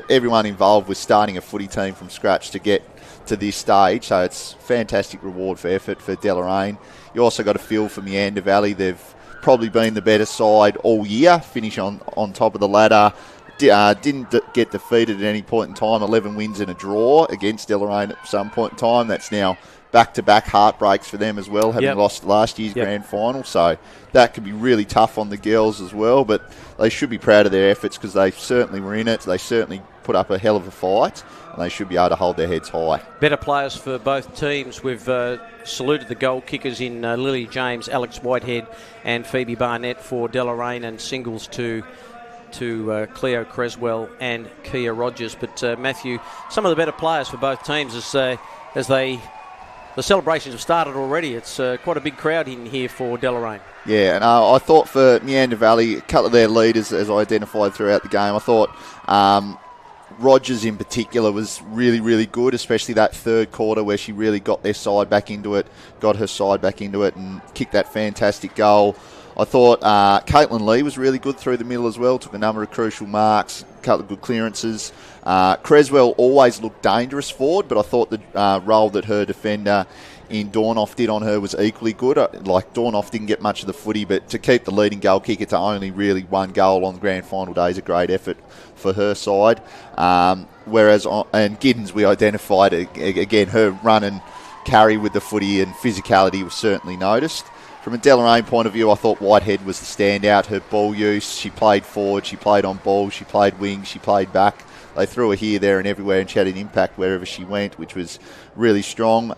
everyone involved with starting a footy team from scratch to get to this stage. So it's fantastic reward for effort for Deloraine. You also got a feel for Meander Valley. They've probably been the better side all year, finish on top of the ladder. Didn't get defeated at any point in time. 11 wins and a draw against Deloraine at some point in time. That's now back-to-back heartbreaks for them as well, having lost last year's grand final. So that could be really tough on the girls as well. But they should be proud of their efforts because they certainly were in it. They certainly put up a hell of a fight, and they should be able to hold their heads high. Better players for both teams. We've saluted the goal kickers in Lily James, Alex Whitehead and Phoebe Barnett for Deloraine, and singles to Cleo Creswell and Kia Rogers. But Matthew, some of the better players for both teams as the celebrations have started already. It's quite a big crowd in here for Deloraine. Yeah, and I thought for Meander Valley, a couple of their leaders, as I identified throughout the game, I thought Rogers in particular was really, really good, especially that third quarter where she really got her side back into it and kicked that fantastic goal. I thought Caitlin Lee was really good through the middle as well, took a number of crucial marks, a couple of good clearances. Creswell always looked dangerous forward, but I thought the role that her defender in Dornoff did on her was equally good. Like, Dornoff didn't get much of the footy, but to keep the leading goal kicker to only really one goal on the grand final day is a great effort for her side. Whereas, and Giddens, we identified, again, her run and carry with the footy and physicality was certainly noticed. From a Deloraine point of view, I thought Whitehead was the standout. Her ball use, she played forward, she played on ball, she played wing, she played back. They threw her here, there and everywhere, and she had an impact wherever she went, which was really strong.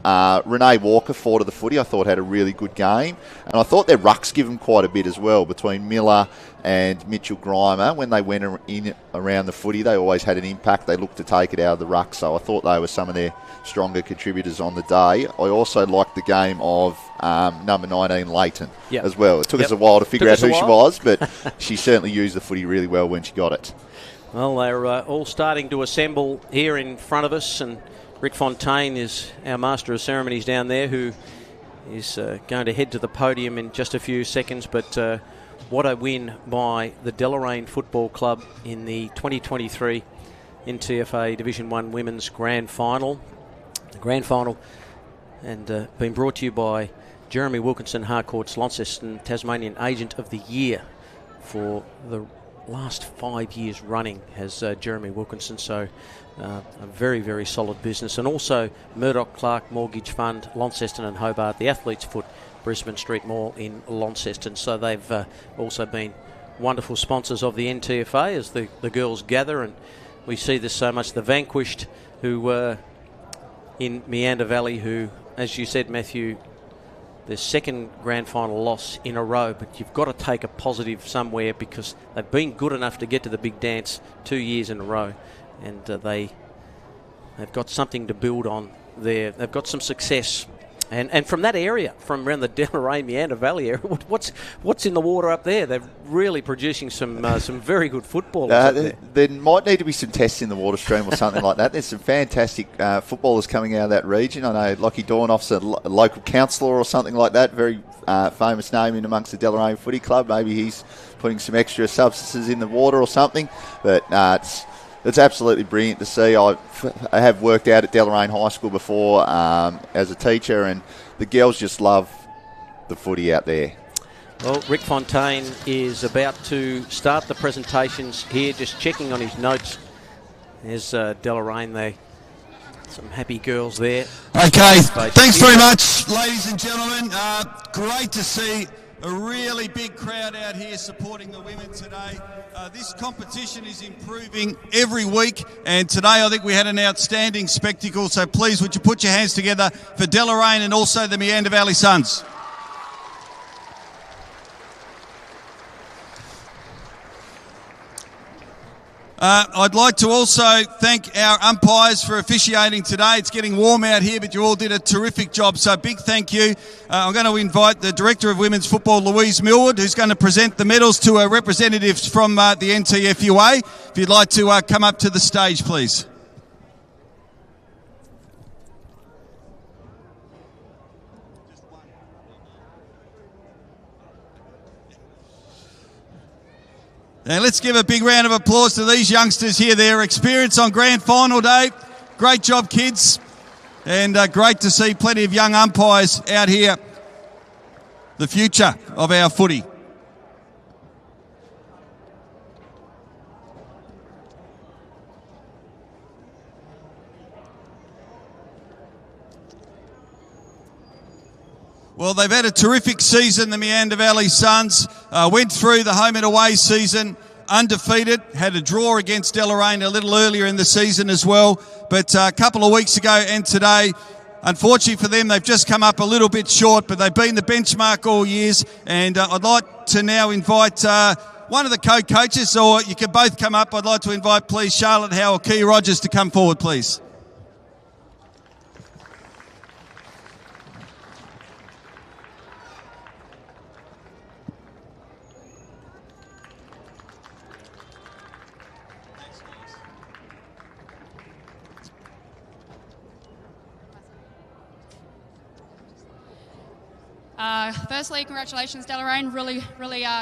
Renee Walker, forward of the footy, I thought had a really good game. And I thought their rucks give them quite a bit as well, between Miller and Mitchell Grimer. When they went in around the footy, they always had an impact. They looked to take it out of the ruck, so I thought they were some of their stronger contributors on the day. I also liked the game of number 19, Leighton, as well. It took us a while to figure out who she was, but she certainly used the footy really well when she got it. Well, they're all starting to assemble here in front of us, and Rick Fontaine is our master of ceremonies down there, who is going to head to the podium in just a few seconds. But what a win by the Deloraine Football Club in the 2023 NTFA Division 1 Women's Grand Final. The Grand Final, and been brought to you by Jeremy Wilkinson, Harcourt's Launceston Tasmanian Agent of the Year for the last 5 years running, has Jeremy Wilkinson. So a very, very solid business. And also Murdoch Clark Mortgage Fund, Launceston and Hobart, the Athlete's Foot, Brisbane Street Mall in Launceston. So they've also been wonderful sponsors of the NTFA as the girls gather, and we see this so much. The vanquished who were in Meander Valley, who, as you said, Matthew, their second grand final loss in a row, but you've got to take a positive somewhere because they've been good enough to get to the big dance 2 years in a row, and they've got something to build on there. They've got some success. And from that area, from around the Deloraine Meander Valley area, what's in the water up there? They're really producing some very good footballers up there. There might need to be some tests in the water stream or something like that. There's some fantastic footballers coming out of that region. I know Lockie Dornoff's a local councillor or something like that, very famous name in amongst the Deloraine Footy Club. Maybe he's putting some extra substances in the water or something. But it's absolutely brilliant to see. I have worked out at Deloraine High School before as a teacher, and the girls just love the footy out there. Well, Rick Fontaine is about to start the presentations here, just checking on his notes. There's Deloraine, some happy girls there. Okay, thanks very much, ladies and gentlemen. Great to see a really big crowd out here supporting the women today. This competition is improving every week, and today I think we had an outstanding spectacle, so please would you put your hands together for Deloraine and also the Meander Valley Suns. I'd like to also thank our umpires for officiating today. It's getting warm out here, but you all did a terrific job, so big thank you. I'm going to invite the Director of Women's Football, Louise Millward, who's going to present the medals to our representatives from the NTFA. If you'd like to come up to the stage, please. And let's give a big round of applause to these youngsters here. Their experience on grand final day. Great job, kids. And great to see plenty of young umpires out here. The future of our footy. Well, they've had a terrific season, the Meander Valley Suns. Went through the home and away season undefeated, had a draw against Deloraine a little earlier in the season as well. But a couple of weeks ago and today, unfortunately for them, they've just come up a little bit short, but they've been the benchmark all years. And I'd like to now invite one of the co-coaches, or you can both come up. I'd like to invite, please, Charlotte Howe or Kia Rogers to come forward, please. Firstly, congratulations, Deloraine. Really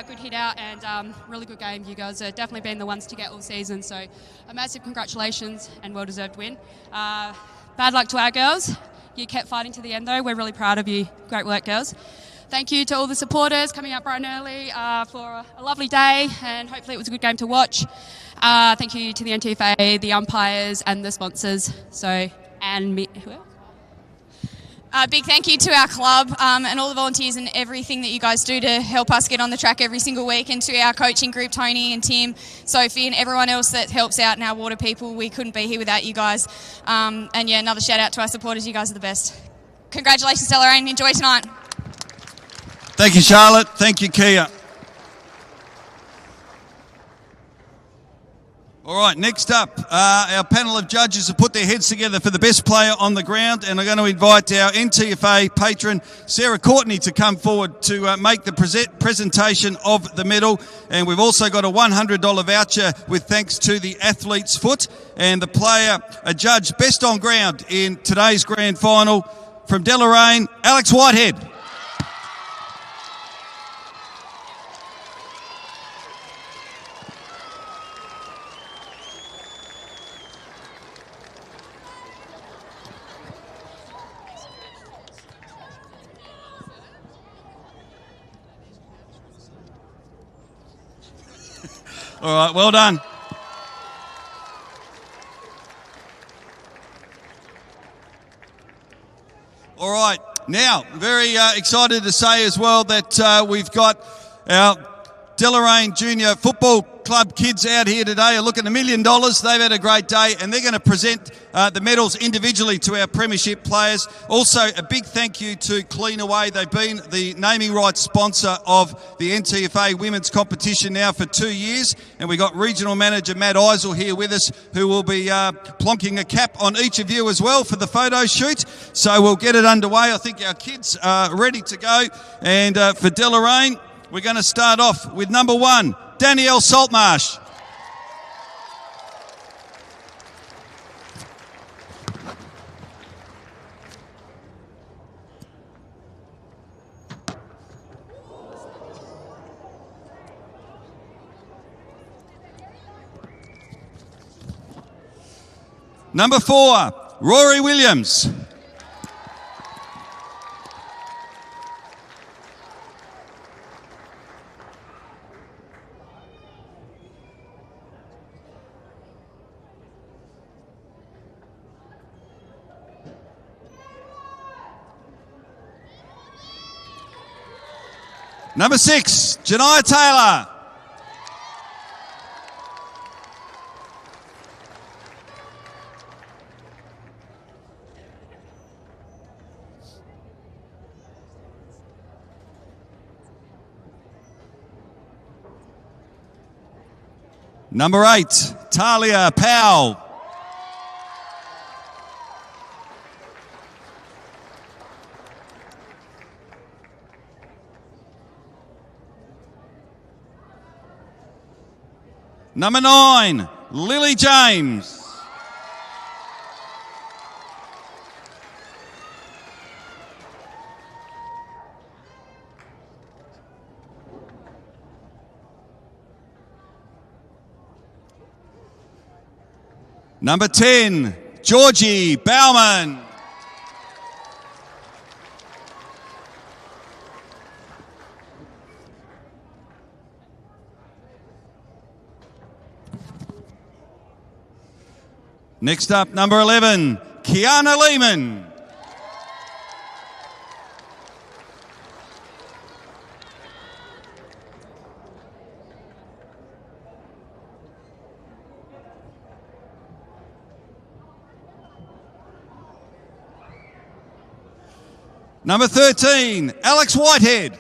good hit out and really good game. You guys have definitely been the ones to get all season, so a massive congratulations and well-deserved win. Bad luck to our girls. You kept fighting to the end, though. We're really proud of you. Great work, girls. Thank you to all the supporters coming up bright and early for a lovely day, and hopefully it was a good game to watch. Thank you to the NTFA, the umpires, and the sponsors. And me. Who else? Big thank you to our club and all the volunteers and everything that you guys do to help us get on the track every single week, and to our coaching group, Tony and Tim, Sophie and everyone else that helps out in our water people. We couldn't be here without you guys. And yeah, another shout out to our supporters. You guys are the best. Congratulations, Deloraine. Enjoy tonight. Thank you, Charlotte. Thank you, Kia. All right, next up, our panel of judges have put their heads together for the best player on the ground, and I'm going to invite our NTFA patron, Sarah Courtney, to come forward to make the presentation of the medal. And we've also got a $100 voucher with thanks to the Athlete's Foot. And the player adjudged best on ground in today's grand final from Deloraine, Alex Whitehead. All right, well done. All right, now, very excited to say as well that we've got our Deloraine Junior Football Club kids out here today are looking $1 million. They've had a great day, and they're going to present the medals individually to our premiership players. Also, a big thank you to Clean Away. They've been the naming rights sponsor of the NTFA women's competition now for 2 years, and we got regional manager Matt Eisel here with us, who will be plonking a cap on each of you as well for the photo shoot. So we'll get it underway. I think our kids are ready to go, and for Deloraine, we're going to start off with number 1, Danielle Saltmarsh. Number 4, Rory Williams. Number 6, Janiah Taylor. Number 8, Talia Powell. Number 9, Lily James. Number 10, Georgie Bauman. Next up, number 11, Kiana Lehman. Number 13, Alex Whitehead.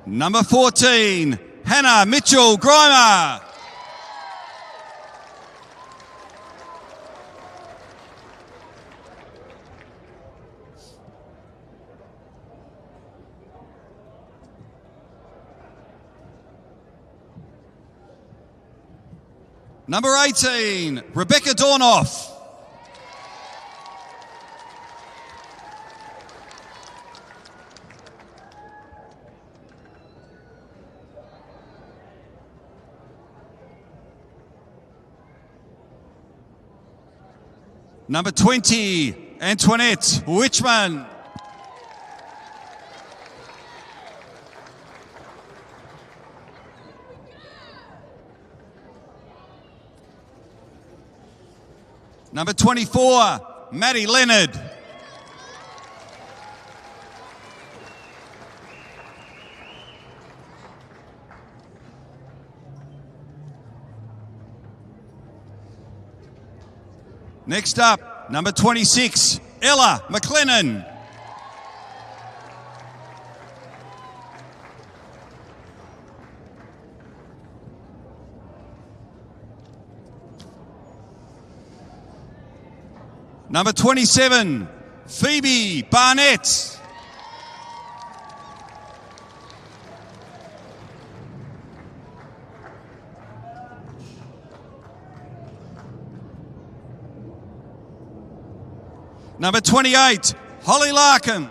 Number 14, Hannah Mitchell-Grimer. Number 18, Rebecca Dornoff. Number 20, Antoinette Wichman. Number 24, Maddie Leonard. Next up, number 26, Ella McLennan. Number 27, Phoebe Barnett. Number 28, Holly Larkin.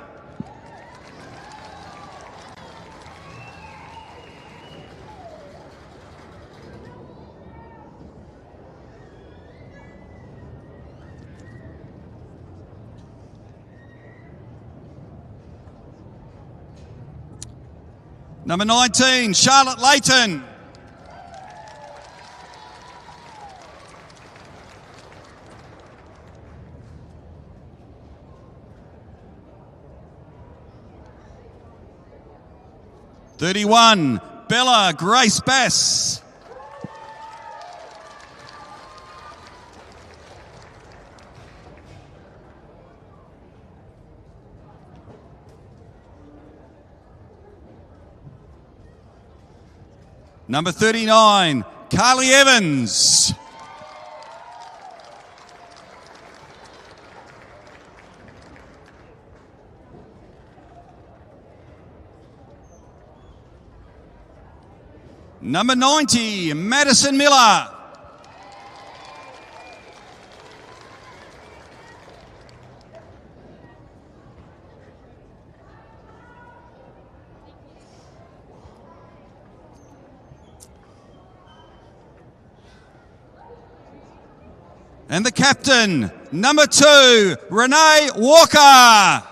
Number 19, Charlotte Layton. (31), Bella Grace Bass. Number 39, Carly Evans. Number 90, Madison Miller. And the captain, number 2, Renee Walker.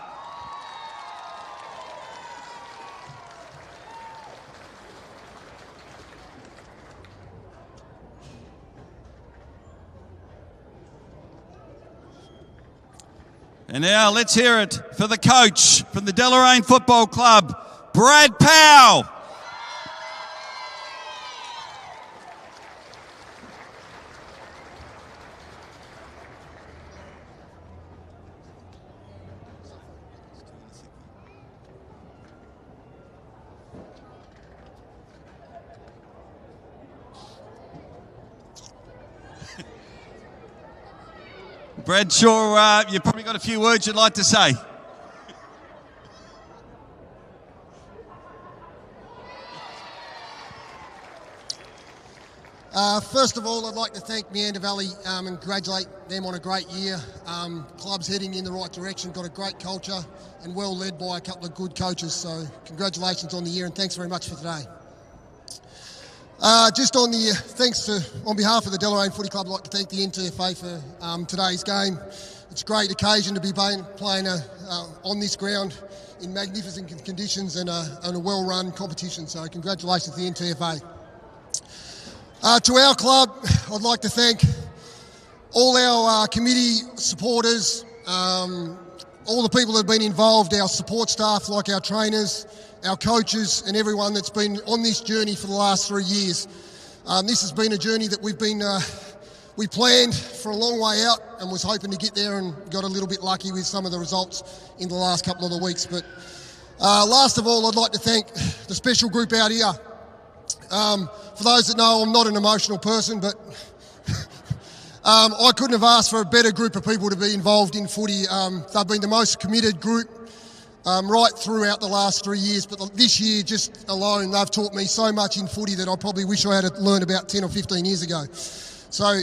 And now let's hear it for the coach from the Deloraine Football Club, Brad Powell. Brad, sure, you've probably got a few words you'd like to say. First of all, I'd like to thank Meander Valley and congratulate them on a great year. Club's heading in the right direction, got a great culture and well led by a couple of good coaches. So congratulations on the year and thanks very much for today. On behalf of the Deloraine Footy Club, I'd like to thank the NTFA for today's game. It's a great occasion to be playing on this ground in magnificent conditions and a well-run competition. So congratulations to the NTFA. To our club, I'd like to thank all our committee supporters, all the people that have been involved, our support staff like our trainers, our coaches and everyone that's been on this journey for the last 3 years. This has been a journey that we planned for a long way out and was hoping to get there and got a little bit lucky with some of the results in the last couple of the weeks. But last of all, I'd like to thank the special group out here. For those that know, I'm not an emotional person, but I couldn't have asked for a better group of people to be involved in footy. They've been the most committed group right throughout the last 3 years, but this year just alone, they've taught me so much in footy that I probably wish I had learned about 10 or 15 years ago. So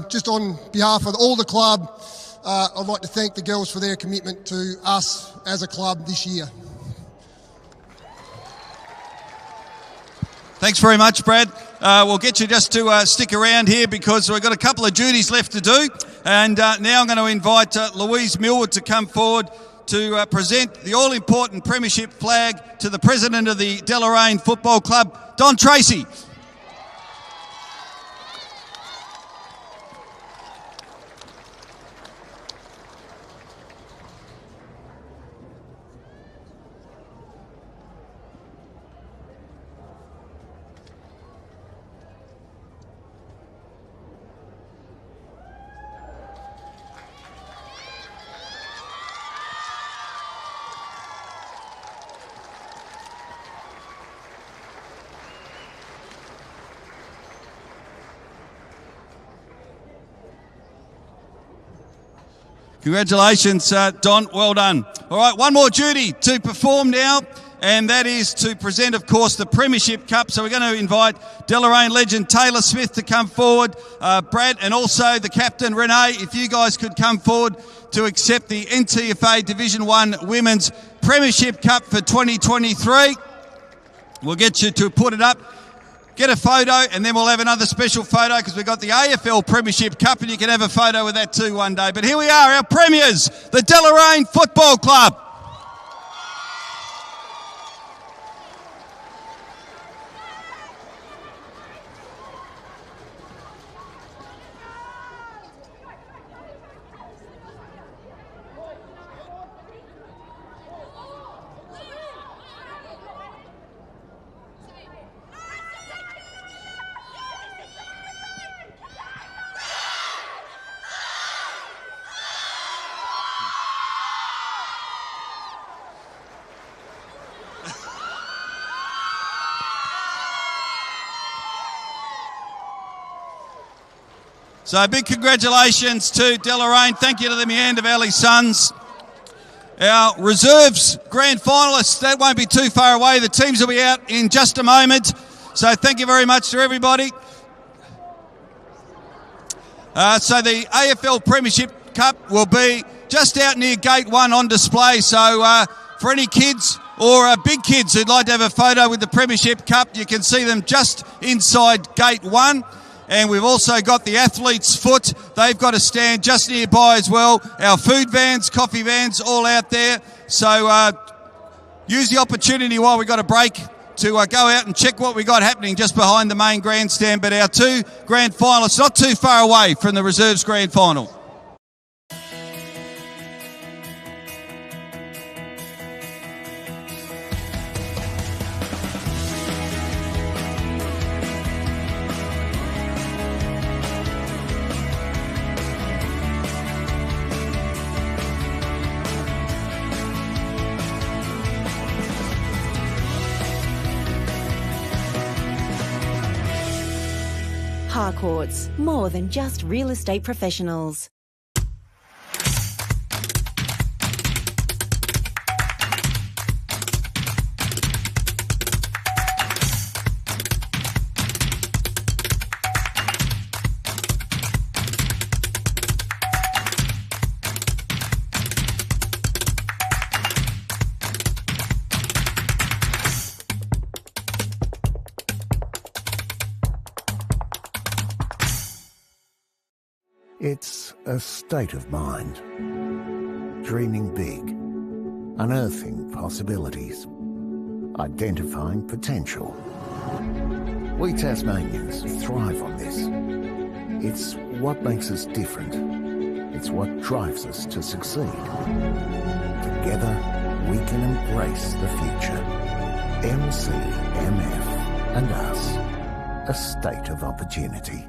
just on behalf of all the club, I'd like to thank the girls for their commitment to us as a club this year. Thanks very much, Brad. We'll get you just to stick around here because we've got a couple of duties left to do. And now I'm going to invite Louise Millwood to come forward to present the all-important premiership flag to the president of the Deloraine Football Club, Don Tracy. Congratulations, Don. Well done. All right, one more duty to perform now, and that is to present, of course, the Premiership Cup. So we're going to invite Deloraine legend Taylor Smith to come forward, Brad, and also the captain, Renee, if you guys could come forward to accept the NTFA Division 1 Women's Premiership Cup for 2023. We'll get you to put it up. Get a photo, and then we'll have another special photo because we've got the AFL Premiership Cup, and you can have a photo with that too one day. But here we are, our premiers, the Deloraine Football Club. So big congratulations to Deloraine. Thank you to the Meander Valley Suns. Our reserves grand finalists, that won't be too far away. The teams will be out in just a moment. So thank you very much to everybody. So the AFL Premiership Cup will be just out near Gate 1 on display. So for any kids or big kids who'd like to have a photo with the Premiership Cup, you can see them just inside Gate 1. And we've also got the Athlete's Foot. They've got a stand just nearby as well. Our food vans, coffee vans, all out there. So use the opportunity while we've got a break to go out and check what we got happening just behind the main grandstand. But our two grand finalists not too far away from the reserves grand final. Harcourts, more than just real estate professionals. It's a state of mind. Dreaming big, unearthing possibilities, identifying potential. We Tasmanians thrive on this. It's what makes us different. It's what drives us to succeed. Together, we can embrace the future. MCMF and us, a state of opportunity.